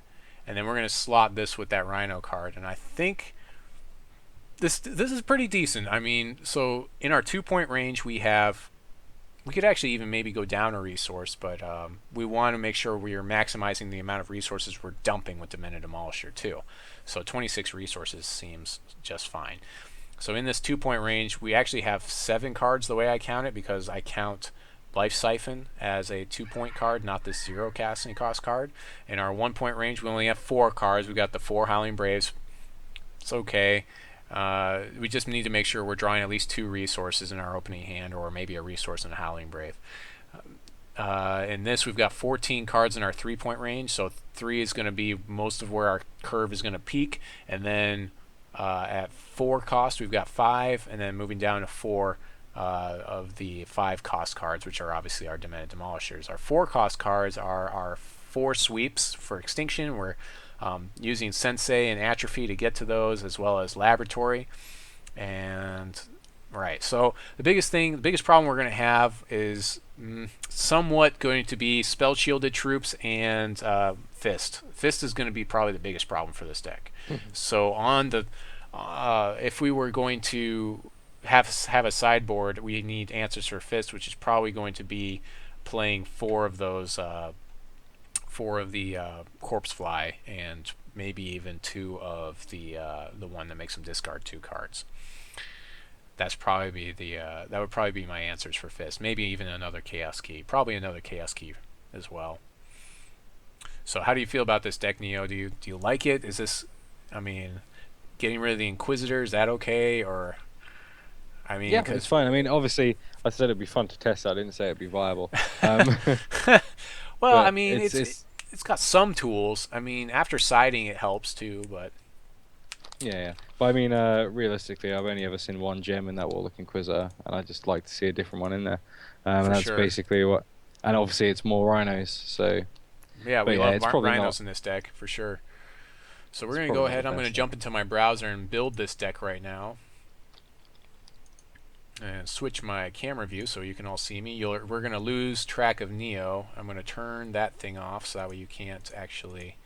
and then we're going to slot this with that rhino card, and I think this is pretty decent. I mean, so in our 2-point range we could actually even maybe go down a resource, but we want to make sure we are maximizing the amount of resources we're dumping with Demented Demolisher too. So 26 resources seems just fine. So in this 2-point range we actually have 7 cards the way I count it, because I count Life Siphon as a 2-point card, not this 0 casting cost card. In our 1-point range, we only have 4 cards. We got the 4 Howling Braves. It's okay. We just need to make sure we're drawing at least 2 resources in our opening hand, or maybe a resource in a Howling Brave. In this, we've got 14 cards in our 3-point range, so 3 is going to be most of where our curve is going to peak. And then at 4 cost, we've got 5, and then moving down to 4. Of the 5 cost cards, which are obviously our Demented Demolishers. Our 4 cost cards are our 4 sweeps for Extinction. We're using Sensei and Atrophy to get to those, as well as Laboratory. And right, so the biggest problem we're going to have is somewhat going to be spell shielded troops and Fist. Fist is going to be probably the biggest problem for this deck. So on the if we were going to have a sideboard, we need answers for Fist, which is probably going to be playing 4 of those 4 of the Corpse Fly, and maybe even 2 of the one that makes them discard 2 cards. That's probably that would probably be my answers for Fist. Maybe even another Chaos Key. Probably another Chaos Key as well. So how do you feel about this deck, Neo? Do you like it? Is this, I mean, getting rid of the Inquisitor, is that okay? Or I mean,
yeah, it's fine. I mean, obviously, I said it'd be fun to test. I didn't say it'd be viable.
Well, I mean, it's got some tools. I mean, after siding, it helps too. But
yeah. But I mean, realistically, I've only ever seen 1 gem in that Warlock Inquisitor, and I just like to see a different one in there. And that's
sure.
basically what. And obviously, it's more rhinos. So
yeah, we love rhinos
not,
in this deck for sure. So we're gonna go ahead. I'm gonna jump into my browser and build this deck right now. And switch my camera view so you can all see me. We're going to lose track of Neo. I'm going to turn that thing off so that way you can't actually...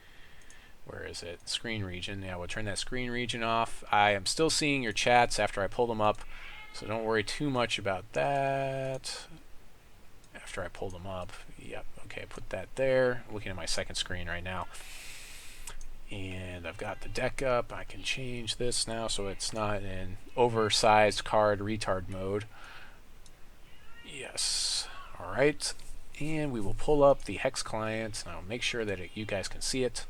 Where is it? Screen region. Yeah, we'll turn that screen region off. I am still seeing your chats after I pull them up, so don't worry too much about that. After I pull them up. Yep, okay, put that there. Looking at my second screen right now. And I've got the deck up. I can change this now so it's not in oversized card retard mode. Yes. All right. And we will pull up the hex client, and I'll make sure that you guys can see it.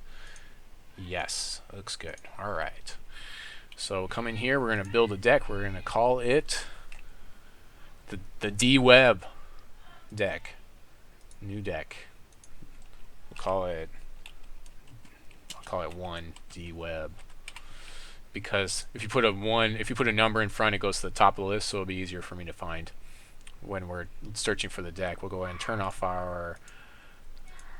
Yes, looks good. All right. So come in here. We're going to build a deck. We're going to call it the Dwebber deck. New deck. I'll call it 1 Dwebber, because if you put a number in front, it goes to the top of the list, so it'll be easier for me to find when we're searching for the deck. We'll go ahead and turn off our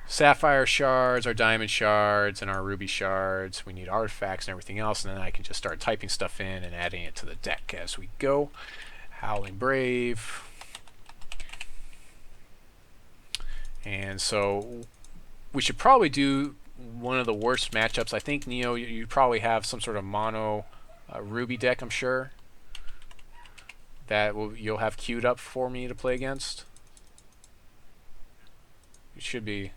sapphire shards, our diamond shards, and our ruby shards. We need artifacts and everything else, and then I can just start typing stuff in and adding it to the deck as we go. Howling Brave. And so we should probably do one of the worst matchups. I think, Neo, you probably have some sort of mono ruby deck, I'm sure, that you'll have queued up for me to play against. You should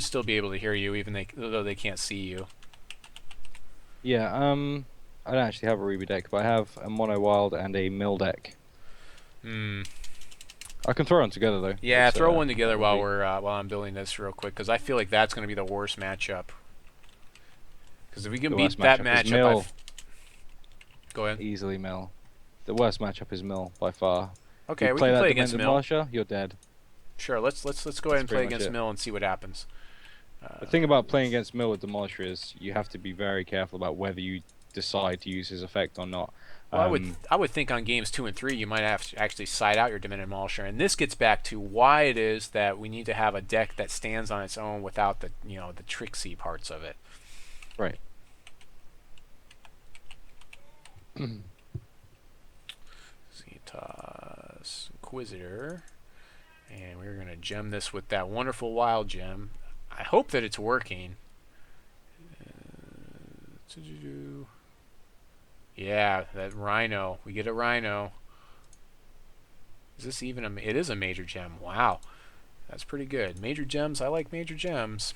still be able to hear you, even though they can't see you.
Yeah, I don't actually have a ruby deck, but I have a mono wild and a mill deck. I can throw them together though.
Yeah, throw one together while I'm building this real quick, because I feel like that's going to be the worst matchup. Because if we can beat that matchup, go ahead.
Easily mill. The worst matchup is mill by far.
Okay, we can play against mill.
Demolisher, you're dead.
Sure, let's go ahead and play against mill and see what happens.
The thing about playing against mill with Demolisher is you have to be very careful about whether you decide to use his effect or not.
Well, I would think on games 2 and 3 you might have to actually side out your Demented Demolisher, and this gets back to why it is that we need to have a deck that stands on its own without the the tricksy parts of it.
Right.
Xentoth, Inquisitor, and we're gonna gem this with that wonderful wild gem. I hope that it's working. Yeah, that rhino. We get a rhino. Is this even a... It is a major gem. Wow. That's pretty good. Major gems. I like major gems.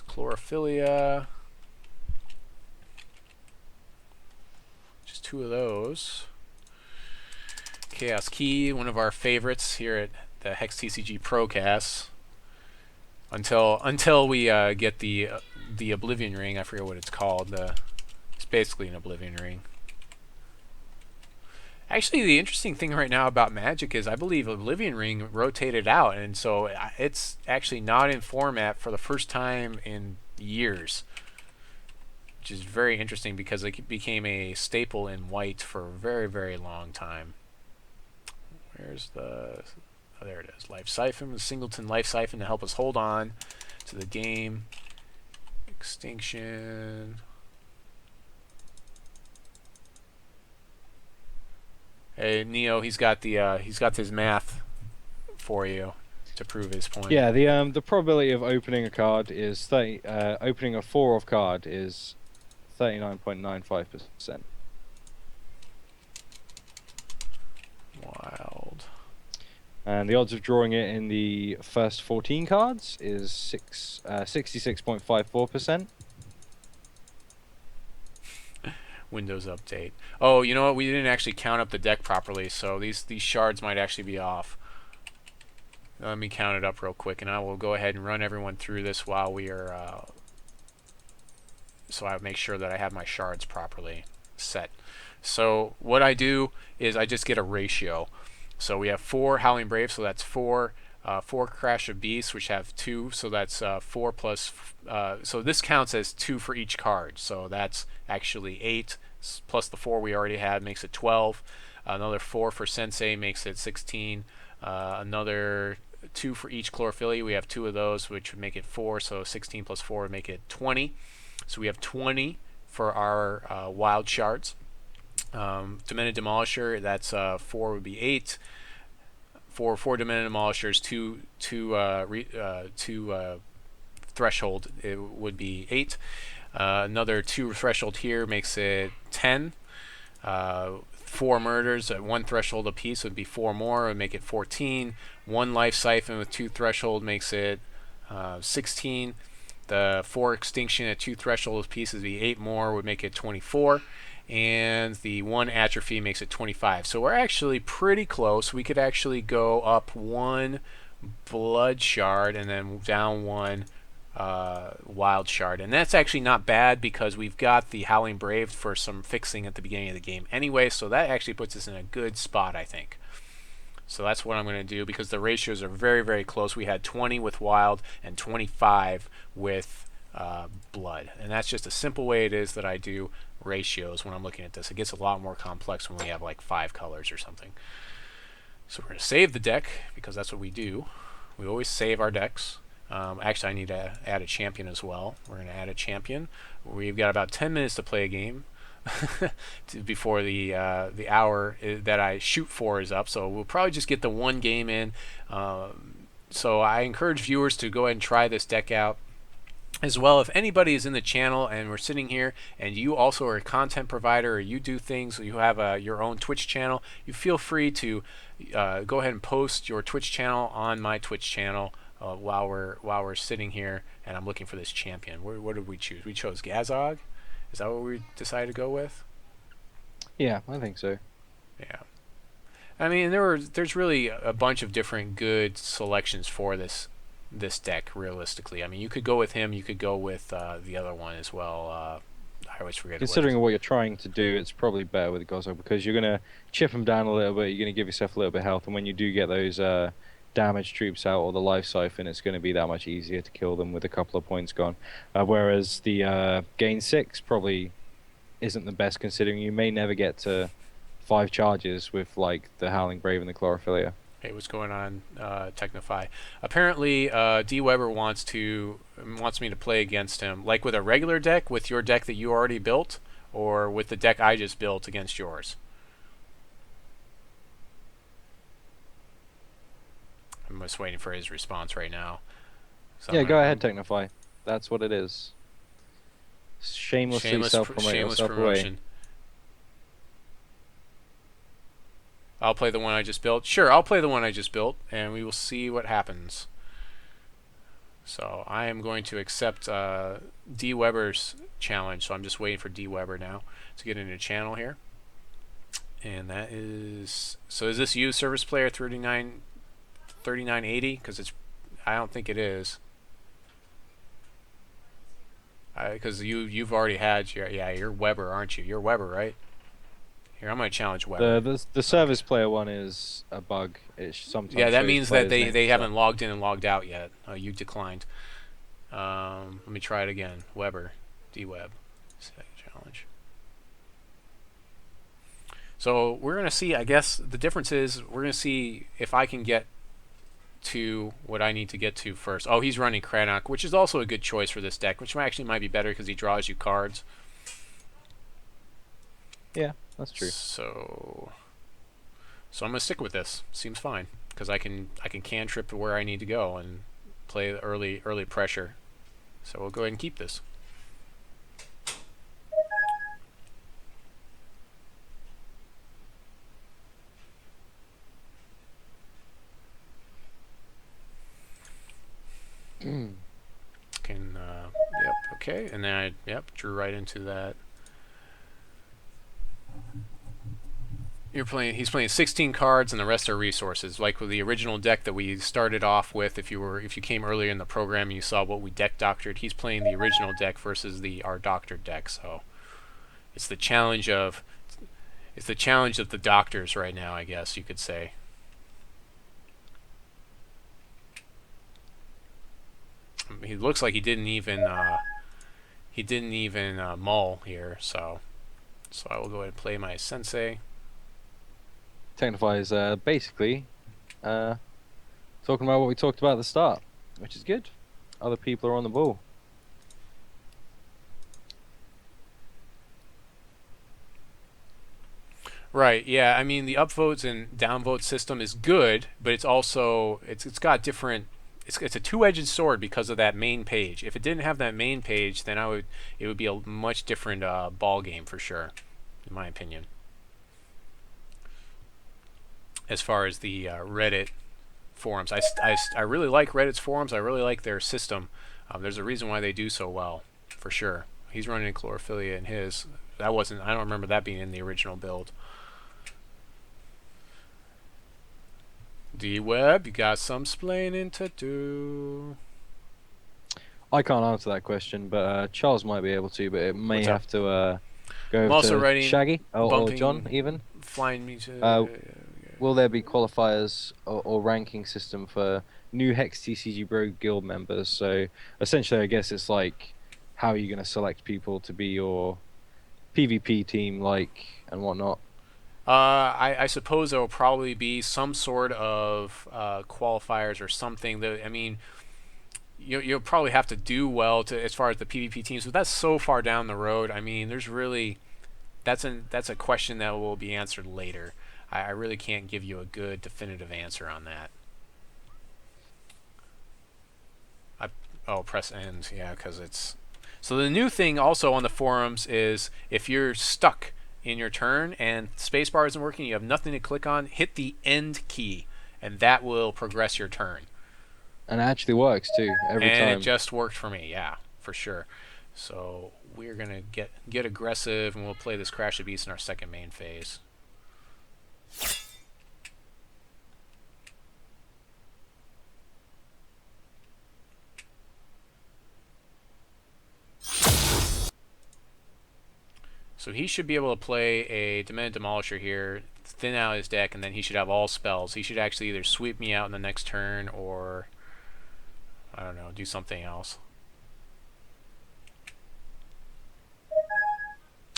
Chlorophyllia. Just 2 of those. Chaos Key, one of our favorites here at the Hex TCG Procast. Until we get the Oblivion Ring. I forget what it's called. It's basically an Oblivion Ring. Actually, the interesting thing right now about Magic is I believe Oblivion Ring rotated out, and so it's actually not in format for the first time in years, which is very interesting because it became a staple in white for a very, very long time. Where's the... Oh, there it is. Life Siphon with Singleton Life Siphon to help us hold on to the game. Extinction... Hey Neo, he's got his math for you to prove his point.
Yeah, the probability of opening a card is opening a 4 of card is 39.95%.
Wild.
And the odds of drawing it in the first 14 cards is 66.54%.
Windows update. Oh, you know what? We didn't actually count up the deck properly, so these shards might actually be off. Let me count it up real quick, and I will go ahead and run everyone through this while we are... so I make sure that I have my shards properly set. So what I do is I just get a ratio. So we have 4 Howling Brave, so that's 4. 4 Crash of Beasts, which have 2, so that's 4 plus... so this counts as 2 for each card, so that's actually 8, plus the 4 we already had makes it 12. Another 4 for Sensei makes it 16. Another 2 for each Chlorophyllia, we have 2 of those, which would make it 4, so 16 plus 4 would make it 20. So we have 20 for our wild shards. Demented Demolisher, that's 4 would be 8. For 4 Demented Demolishers, 2 threshold, it would be 8. Another 2 threshold here makes it 10. 4 murders at 1 threshold apiece would be 4 more, would make it 14. 1 Life Siphon with 2 threshold makes it 16. The 4 Extinction at 2 Threshold pieces, the 8 more would make it 24. And the 1 Atrophy makes it 25. So we're actually pretty close. We could actually go up 1 Blood Shard and then down 1 Wild Shard. And that's actually not bad because we've got the Howling Brave for some fixing at the beginning of the game anyway. So that actually puts us in a good spot, I think. So that's what I'm going to do because the ratios are very, very close. We had 20 with Wild and 25 with Blood. And that's just a simple way it is that I do ratios when I'm looking at this. It gets a lot more complex when we have like 5 colors or something. So we're going to save the deck because that's what we do. We always save our decks. Actually, I need to add a champion as well. We're going to add a champion. We've got about 10 minutes to play a game. Before the hour that I shoot for is up, so we'll probably just get the 1 game in. So I encourage viewers to go ahead and try this deck out as well. If anybody is in the channel and we're sitting here and you also are a content provider or you do things, you have your own Twitch channel, you feel free to go ahead and post your Twitch channel on my Twitch channel while we're sitting here and I'm looking for this champion. What did we choose? We chose Gozzog. Is that what we decided to go with?
Yeah, I think so.
Yeah. I mean, there's really a bunch of different good selections for this deck, realistically. I mean, you could go with him. You could go with the other one as well. I always forget.
Considering what you're trying to do, it's probably better with Gozzog because you're going to chip him down a little bit. You're going to give yourself a little bit of health. And when you do get those damaged troops out or the Life Siphon, it's going to be that much easier to kill them with a couple of points gone. Whereas the gain 6 probably isn't the best, considering you may never get to 5 charges with like the Howling Brave and the Chlorophyllia.
Hey, what's going on, Technify? Apparently, Dwebber wants me to play against him, like with a regular deck, with your deck that you already built, or with the deck I just built against yours. I'm just waiting for his response right now. So
yeah, go ahead, Technify. That's what it is. Shamelessly self-promote yourself away.
I'll play the one I just built. Sure, I'll play the one I just built, and we will see what happens. So I am going to accept Dwebber's challenge. So I'm just waiting for Dwebber now to get into channel here. And that is... So is this you, service player 3980? Because it's... I don't think it is. Because you've already had your... Yeah, you're Weber, aren't you? You're Weber, right? Here, I'm going to challenge Weber.
The service player one is a bug. It sometimes
that means that they haven't logged in and logged out yet. You declined. Let me try it again. Weber. Dweb. Challenge. So we're going to see, I guess, the difference is we're going to see if I can get to what I need to get to first. Oh, he's running Cranach, which is also a good choice for this deck, which actually might be better because he draws you cards.
Yeah. That's true.
So I'm gonna stick with this. Seems fine because I can cantrip where I need to go and play the early pressure. So we'll go ahead and keep this. Yep, okay, and then drew right into that. He's playing 16 cards and the rest are resources, like with the original deck that we started off with. If you came earlier in the program and you saw what we deck doctored, he's playing the original deck versus our doctored deck. So it's the challenge of the doctors right now, I guess you could say. He looks like he didn't even mull here, so I will go ahead and play my Sensei.
Technify is basically talking about what we talked about at the start, which is good. Other people are on the ball.
Right, yeah, I mean the upvotes and downvote system is good, but it's also it's got different. It's a two-edged sword because of that main page. If it didn't have that main page, then it would be a much different ball game for sure, in my opinion. As far as the Reddit forums, I really like Reddit's forums. I really like their system. There's a reason why they do so well, for sure. He's running Chlorophyllia in his. That wasn't. I don't remember that being in the original build. D-Web, you got some splaining to do.
I can't answer that question, but Charles might be able to. But it may
What's up?
have to go
I'm
over
also
to
writing,
Shaggy or John
bumping,
even.
flying me to.
Uh, will there be qualifiers or ranking system for new Hex TCG Bro Guild members? So essentially, I guess it's like how are you going to select people to be your PvP team, like and whatnot.
I suppose there will probably be some sort of qualifiers or something. That I mean, you'll probably have to do well to as far as the PvP teams, but that's so far down the road. I mean, there's really that's a question that will be answered later. I really can't give you a good definitive answer on that. Oh, press end, yeah, because it's so the new thing also on the forums is if you're stuck in your turn and spacebar isn't working, you have nothing to click on, hit the end key, and that will progress your turn.
And it actually works too every
And it
time.
just worked for me, yeah, for sure. So we're gonna get aggressive, and we'll play this Crash the Beast in our second main phase. So he should be able to play a Demented Demolisher here, thin out his deck, and then he should have all spells. He should actually either sweep me out in the next turn or, I don't know, do something else.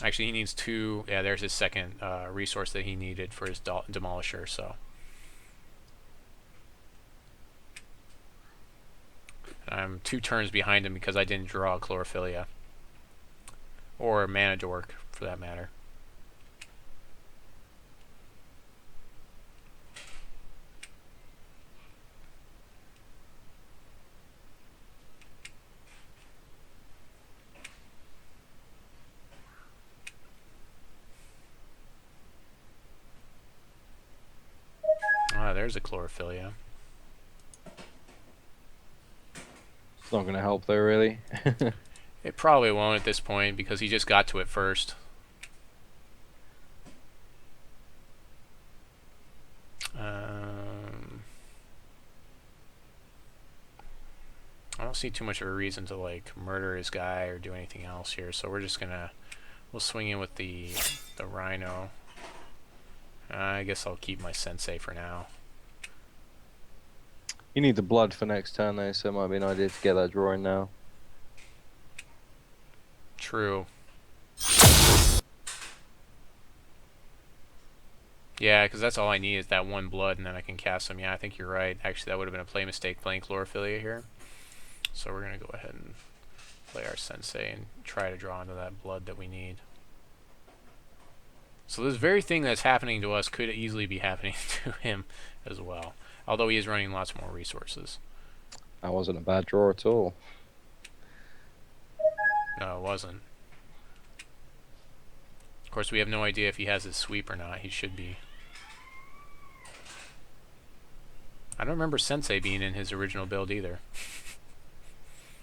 Actually, he needs two. Yeah, there's his second resource that he needed for his Demolisher, so. I'm 2 turns behind him because I didn't draw a Chlorophyllia. Or a Mana Dork, for that matter. Ah, there's a Chlorophyllia.
It's not going to help though, really.
It probably won't at this point because he just got to it first. I don't see too much of a reason to like murder his guy or do anything else here, so we're just gonna we'll swing in with the Rhino. I guess I'll keep my Sensei for now.
You need the blood for next turn though, so it might be an idea to get that drawing now.
True. Yeah, because that's all I need is that 1 blood, and then I can cast him. Yeah, I think you're right. Actually, that would have been a play mistake playing Chlorophyllia here. So we're going to go ahead and play our Sensei and try to draw into that blood that we need. So this very thing that's happening to us could easily be happening to him as well. Although he is running lots more resources.
That wasn't a bad draw at all.
No, it wasn't. Of course, we have no idea if he has his sweep or not. He should be. I don't remember Sensei being in his original build either.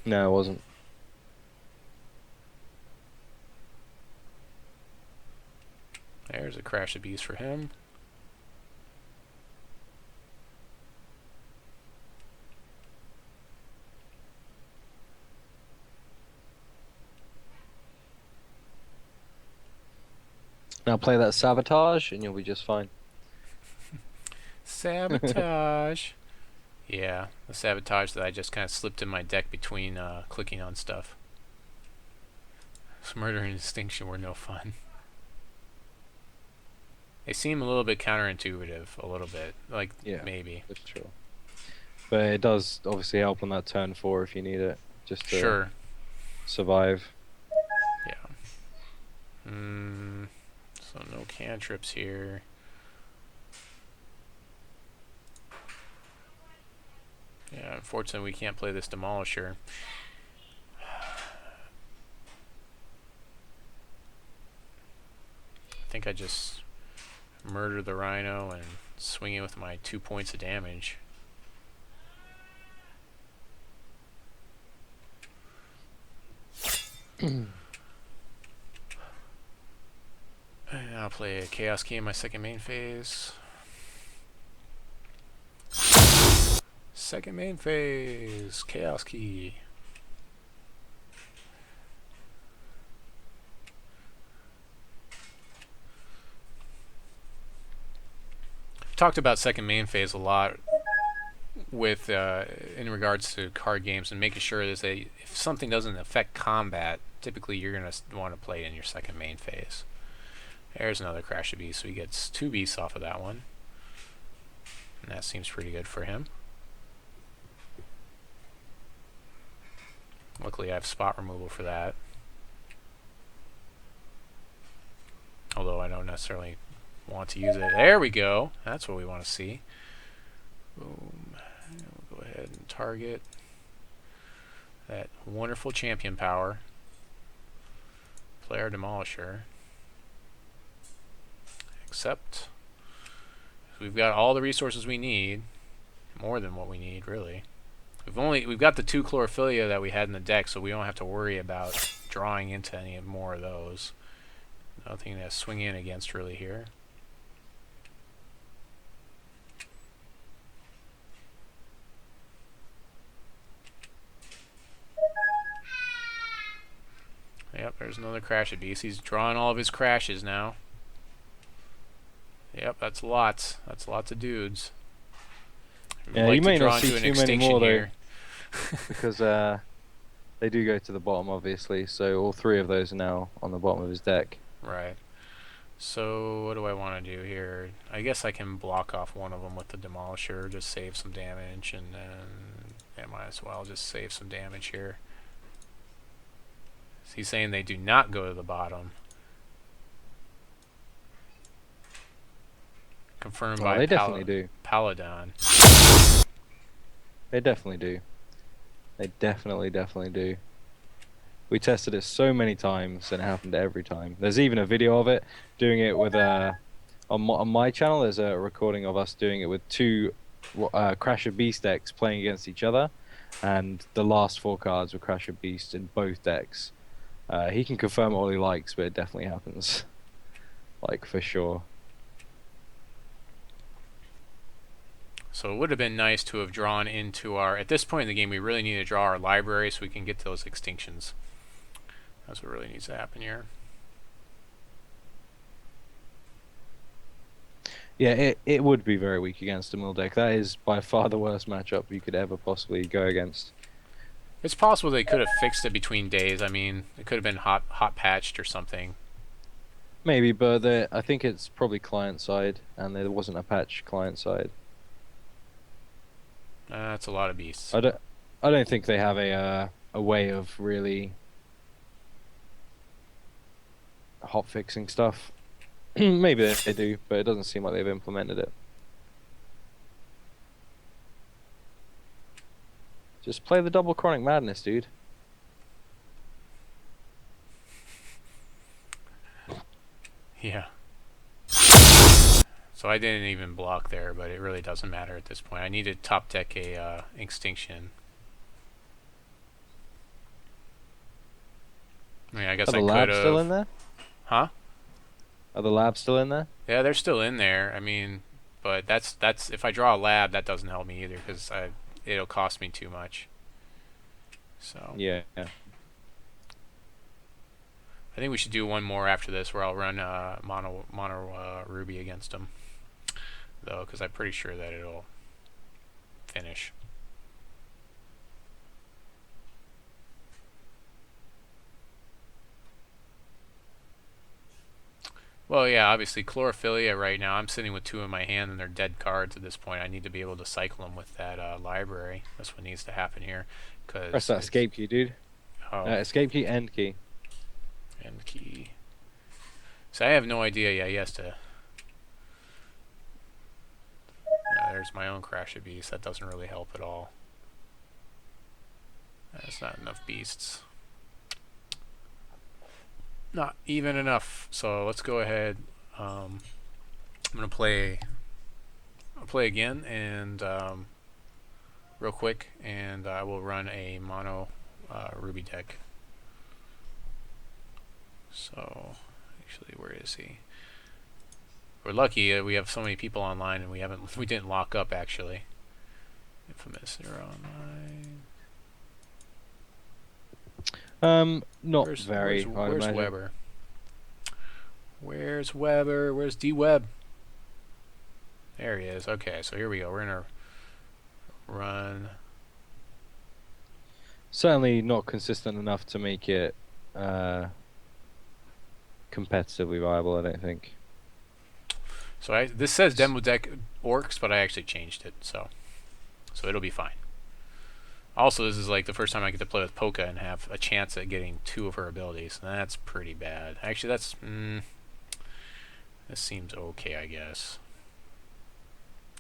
No, it wasn't.
There's a Crash the Beast for him.
Now play that Sabotage and you'll be just fine.
Sabotage. Yeah, the Sabotage that I just kind of slipped in my deck between clicking on stuff. Murder and Extinction were no fun. They seem a little bit counterintuitive, a little bit. Like,
Yeah,
maybe.
that's true. But it does obviously help on that turn 4 if you need it, just to
Sure.
survive.
Yeah. So no cantrips here. Yeah, unfortunately we can't play this Demolisher. I think I just murder the Rhino and swing it with my 2 points of damage. And I'll play a Chaos Key in my second main phase. Second main phase, Chaos Key. Talked about second main phase a lot with in regards to card games and making sure that if something doesn't affect combat, typically you're going to want to play it in your second main phase. There's another Crash of Beasts, so he gets 2 beasts off of that one. And that seems pretty good for him. Luckily I have spot removal for that. Although I don't necessarily want to use it. There we go. That's what we want to see. Boom. We'll go ahead and target that wonderful champion power. Play our Demolisher. Accept. We've got all the resources we need. More than what we need, really. We've got the 2 Chlorophyllia that we had in the deck, so we don't have to worry about drawing into any more of those. Nothing to swing in against really here. Yep, there's another Crash of Beasts. He's drawing all of his crashes now. Yep, that's lots. That's lots of dudes.
Yeah,
like
you may not
into
see
an
too many
extinction
more
here.
though, because they do go to the bottom, obviously. So all 3 of those are now on the bottom of his deck.
Right. So what do I want to do here? I guess I can block off one of them with the Demolisher, just save some damage, and then I might as well just save some damage here. He's saying they do not go to the bottom. Confirmed by
They definitely do.
Paladin.
They definitely do. They definitely do. We tested it so many times, and it happened every time. There's even a video of it, doing it with on my channel. There's a recording of us doing it with 2 Crash of Beast decks playing against each other, and the last 4 cards were Crash of Beast in both decks. He can confirm all he likes, but it definitely happens, like for sure.
So it would have been nice to have drawn into our... At this point in the game, we really need to draw our library so we can get those extinctions. That's what really needs to happen here.
Yeah, it would be very weak against a mill deck. That is by far the worst matchup you could ever possibly go against.
It's possible they could have fixed it between days. I mean, it could have been hot patched or something.
Maybe, but I think it's probably client side, and there wasn't a patch client side.
That's a lot of beasts.
I don't think they have a way of really hot fixing stuff. Maybe they do, but it doesn't seem like they've implemented it. Just play the double Chronic Madness, dude.
Yeah. So I didn't even block there, but it really doesn't matter at this point. I need to top deck a Extinction. I mean, I guess
Are
I
the
could
labs
have...
still in there?
Huh?
Are the labs still in there?
Yeah, they're still in there. I mean, but that's if I draw a lab, that doesn't help me either because it'll cost me too much. So
Yeah.
I think we should do one more after this, where I'll run mono Ruby against them, though, because I'm pretty sure that it'll finish. Well, yeah, obviously Chlorophyllia right now. I'm sitting with 2 in my hand, and they're dead cards at this point. I need to be able to cycle them with that library. That's what needs to happen here.
Press that escape key, dude.
Oh,
Escape key, end key.
end key. So I have no idea. Yeah, he has to. There's my own Crash of Beasts. That doesn't really help at all. That's not enough beasts. Not even enough. So let's go ahead. I'm gonna play. I'll play again and real quick, and I will run a mono Ruby deck. So, actually, where is he? We're lucky we have so many people online, and we didn't lock up actually. Infamous, you're online.
Not very. I'd
Where's
imagine.
Dwebber? Where's Dwebber? Where's Dweb? There he is. Okay, so here we go. We're gonna run.
Certainly not consistent enough to make it competitively viable, I don't think.
So this says demo deck orcs, but I actually changed it, so it'll be fine. Also, this is like the first time I get to play with Polka and have a chance at getting 2 of her abilities. That's pretty bad. Actually, this seems okay, I guess.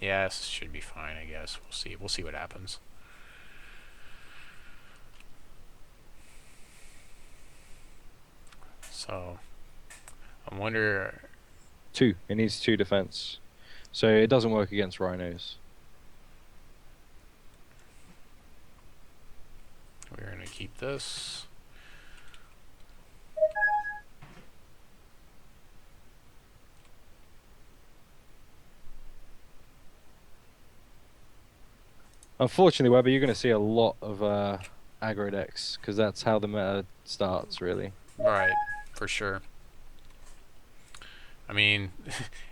Yeah, this should be fine, I guess. We'll see. We'll see what happens. So, I wonder.
2. It needs 2 defense. So it doesn't work against rhinos.
We're going to keep this.
Unfortunately, Webber, you're going to see a lot of aggro decks, because that's how the meta starts, really.
Right, for sure. I mean,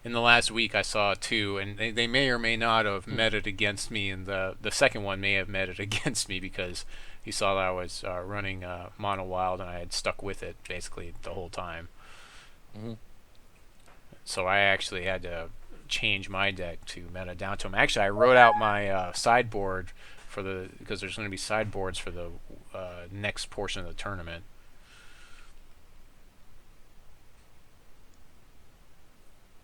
in the last week I saw 2, and they may or may not have meted against me, and the second one may have meted against me because he saw that I was running Mono Wild, and I had stuck with it basically the whole time.
Mm-hmm.
So I actually had to change my deck to meta down to him. Actually, I wrote out my sideboard because there's going to be sideboards for the next portion of the tournament.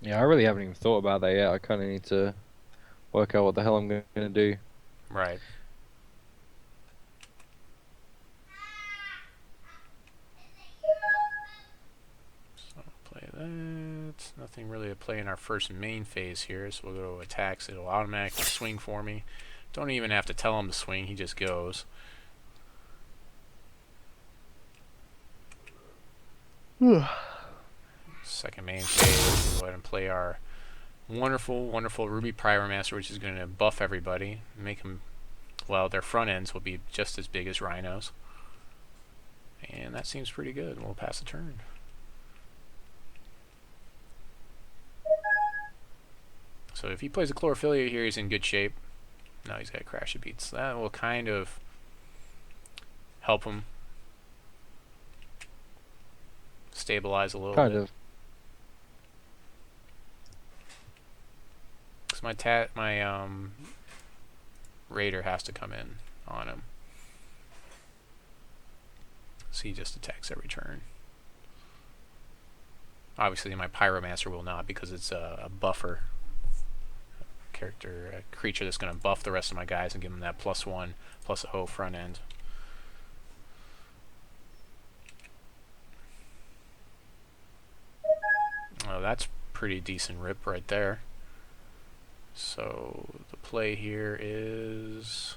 Yeah, I really haven't even thought about that yet. I kind of need to work out what the hell I'm going to do.
Right. So play that. Nothing really to play in our first main phase here, so we'll go to attacks. It'll automatically swing for me. Don't even have to tell him to swing, he just goes. Second main phase, we'll go ahead and play our wonderful, wonderful Ruby Pyromancer, which is going to buff everybody, make them, well, their front ends will be just as big as rhinos. And that seems pretty good. We'll pass the turn. So if he plays a Chlorophyllia here, he's in good shape. Now he's got Crash of Beats. That will kind of help him stabilize a little bit.
Kind of.
Because my Raider has to come in on him. So he just attacks every turn. Obviously my Pyromancer will not, because it's a buffer character, a creature that's going to buff the rest of my guys and give them that +1 plus a hoe front end. Oh, that's pretty decent rip right there. So the play here is,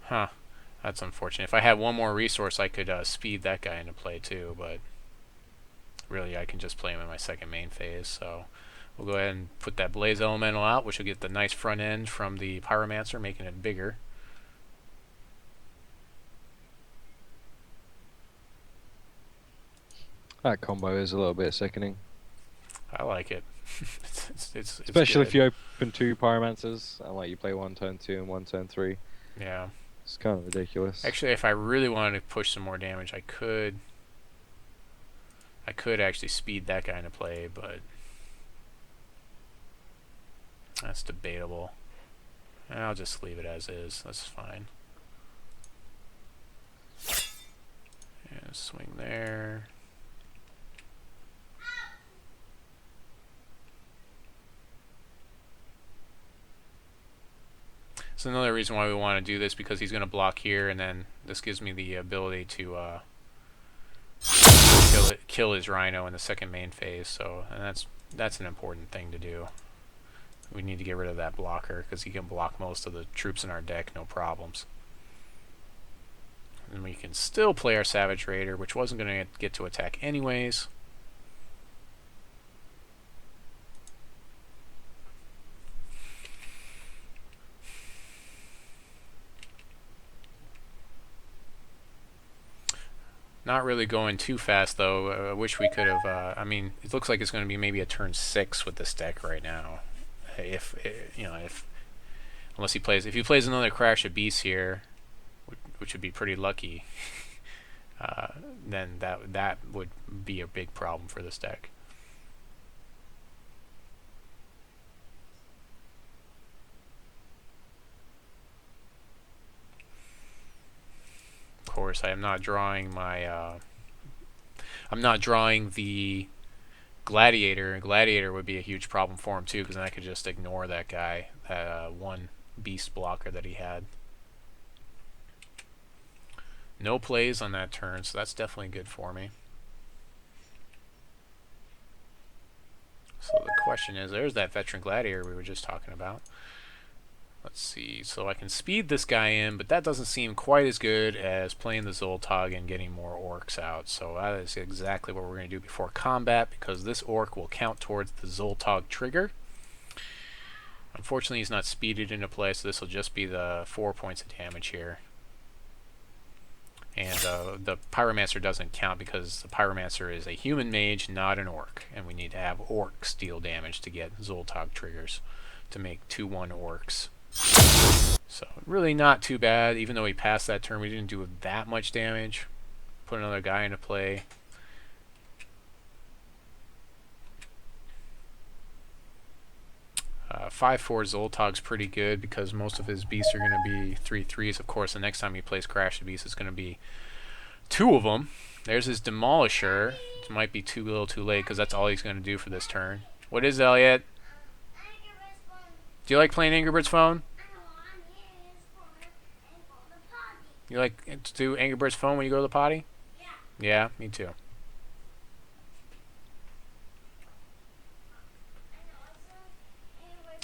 that's unfortunate. If I had one more resource, I could speed that guy into play too, but really I can just play him in my second main phase. So we'll go ahead and put that Blaze Elemental out, which will get the nice front end from the Pyromancer, making it bigger.
That combo is a little bit sickening.
I like it. it's
Especially
good.
if you open 2 Pyromancers, and like you play 1 turn 2 and 1 turn 3.
Yeah.
It's kind of ridiculous.
Actually, if I really wanted to push some more damage, I could actually speed that guy into play, but that's debatable. And I'll just leave it as is. That's fine. And swing there. So another reason why we want to do this, because he's going to block here, and then this gives me the ability to kill his Rhino in the second main phase. So, and that's an important thing to do. We need to get rid of that blocker, because he can block most of the troops in our deck, no problems. And we can still play our Savage Raider, which wasn't going to get to attack anyways. Not really going too fast though. I wish we could have. I mean, it looks like it's going to be maybe a turn 6 with this deck right now. If unless he plays, if he plays another Crash of Beasts here, which would be pretty lucky, then that would be a big problem for this deck. Of course, I am not drawing my. I'm not drawing the Gladiator. Gladiator would be a huge problem for him too, because then I could just ignore that guy, that one beast blocker that he had. No plays on that turn, so that's definitely good for me. So the question is, there's that Veteran Gladiator we were just talking about. Let's see, so I can speed this guy in, but that doesn't seem quite as good as playing the Xoltog and getting more orcs out. So that is exactly what we're going to do before combat, because this orc will count towards the Xoltog trigger. Unfortunately, he's not speeded into play, so this will just be the 4 points of damage here. And the Pyromancer doesn't count because the Pyromancer is a human mage, not an orc. And we need to have orcs deal damage to get Xoltog triggers to make 2/1 orcs. So really not too bad. Even though we passed that turn, we didn't do that much damage. Put another guy into play. Uh, 5/4 Xoltog's pretty good because most of his beasts are going to be 3/3s. Of course, the next time he plays Crash the Beast, it's going to be 2 of them. There's his Demolisher. It might be a little too late because that's all he's going to do for this turn. What is it, Elliot? Do you like playing Angry Birds Phone? You like to do Angry Birds Phone when you go to the potty? Yeah. Yeah, me too.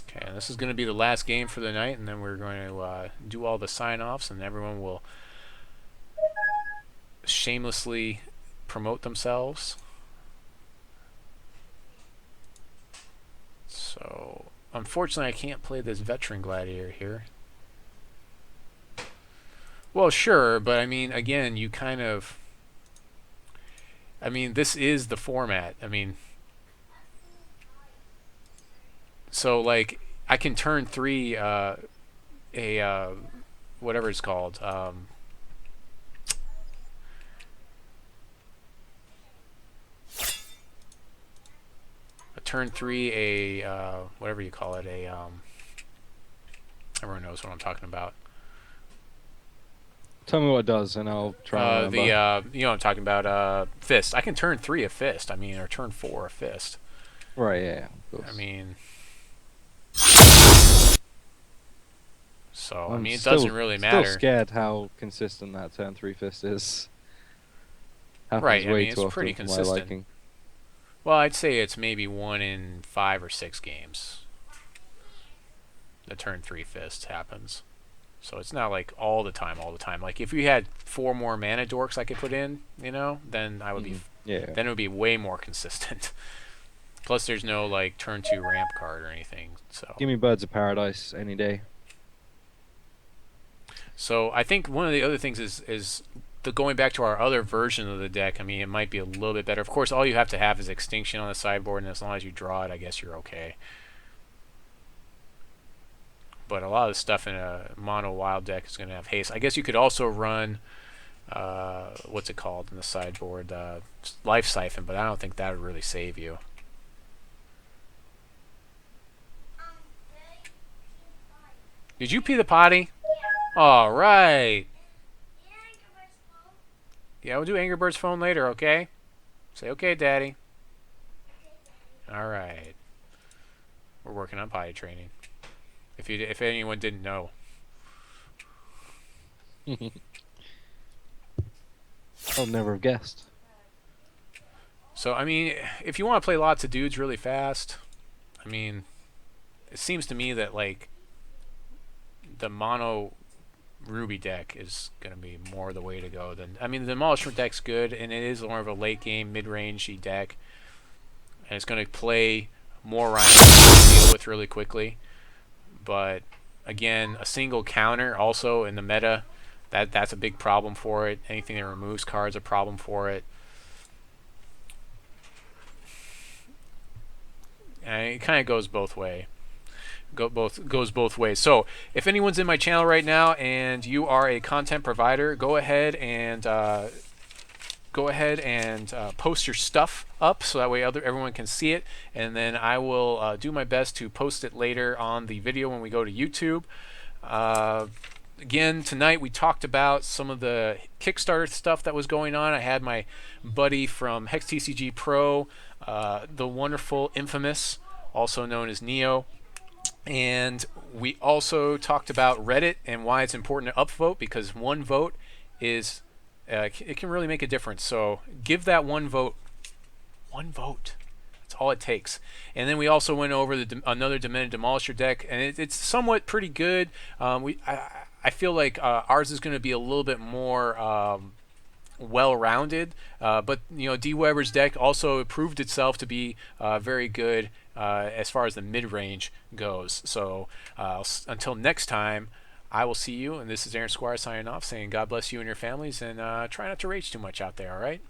Okay, and this is going to be the last game for the night, and then we're going to do all the sign-offs, and everyone will shamelessly promote themselves. So, unfortunately, I can't play this Veteran Gladiator here. Well, sure, but I mean, again, you kind of... I mean, this is the format. I mean... So, like, I can turn 3 whatever it's called. Turn 3 whatever you call it, everyone knows what I'm talking about.
Tell me what it does, and I'll try and remember.
You know what I'm talking about, Fist. I can turn 3 a Fist, I mean, or turn 4 a Fist.
Right, yeah, of course.
I mean... So,
I'm
I mean, it doesn't really matter.
Still scared how consistent that turn 3 Fist is. Happens
right, I
way
mean,
too
it's pretty
often for my
consistent.
liking.
Well, I'd say it's maybe 1 in 5 or 6 games. The turn 3 Fist happens. So it's not like all the time. Like if we had 4 more mana dorks I could put in, you know, then I would be then it would be way more consistent. Plus there's no like turn 2 ramp card or anything. So
Give me Birds of Paradise any day.
So I think one of the other things is the going back to our other version of the deck. I mean, it might be a little bit better. Of course, all you have to have is Extinction on the sideboard, and as long as you draw it, I guess you're okay. But a lot of the stuff in a mono wild deck is going to have haste. I guess you could also run, what's it called in the sideboard? Life Siphon, but I don't think that would really save you. Did you pee the potty? Yeah. All right. Yeah, we'll do Angry Birds Phone later, okay? Say okay, Daddy. All right. We're working on potty training. If anyone didn't know.
I'll never have guessed.
So, I mean, if you want to play lots of dudes really fast, I mean, it seems to me that, like, the mono Ruby deck is going to be more the way to go than. I mean, the Demolisher deck's good, and it is more of a late game, mid rangey deck, and it's going to play more rounds to deal with really quickly. But again, a single counter also in the meta, that's a big problem for it. Anything that removes cards, a problem for it. And it kind of goes both ways. Goes both ways. So if anyone's in my channel right now and you are a content provider, go ahead and post your stuff up so that way everyone can see it, and then I will do my best to post it later on the video when we go to YouTube. Again, tonight we talked about some of the Kickstarter stuff that was going on. I had my buddy from Hex TCG Pro, the wonderful Infamous, also known as Neo. And we also talked about Reddit and why it's important to upvote, because one vote is it can really make a difference. So give that one vote. One vote. That's all it takes. And then we also went over another Demented Demolisher deck, and it's somewhat pretty good. I feel like ours is going to be a little bit more well-rounded, but Dwebber's deck also proved itself to be very good as far as the mid-range goes. So until next time, I will see you, and this is Aaron Squire signing off, saying God bless you and your families, and try not to rage too much out there, all right?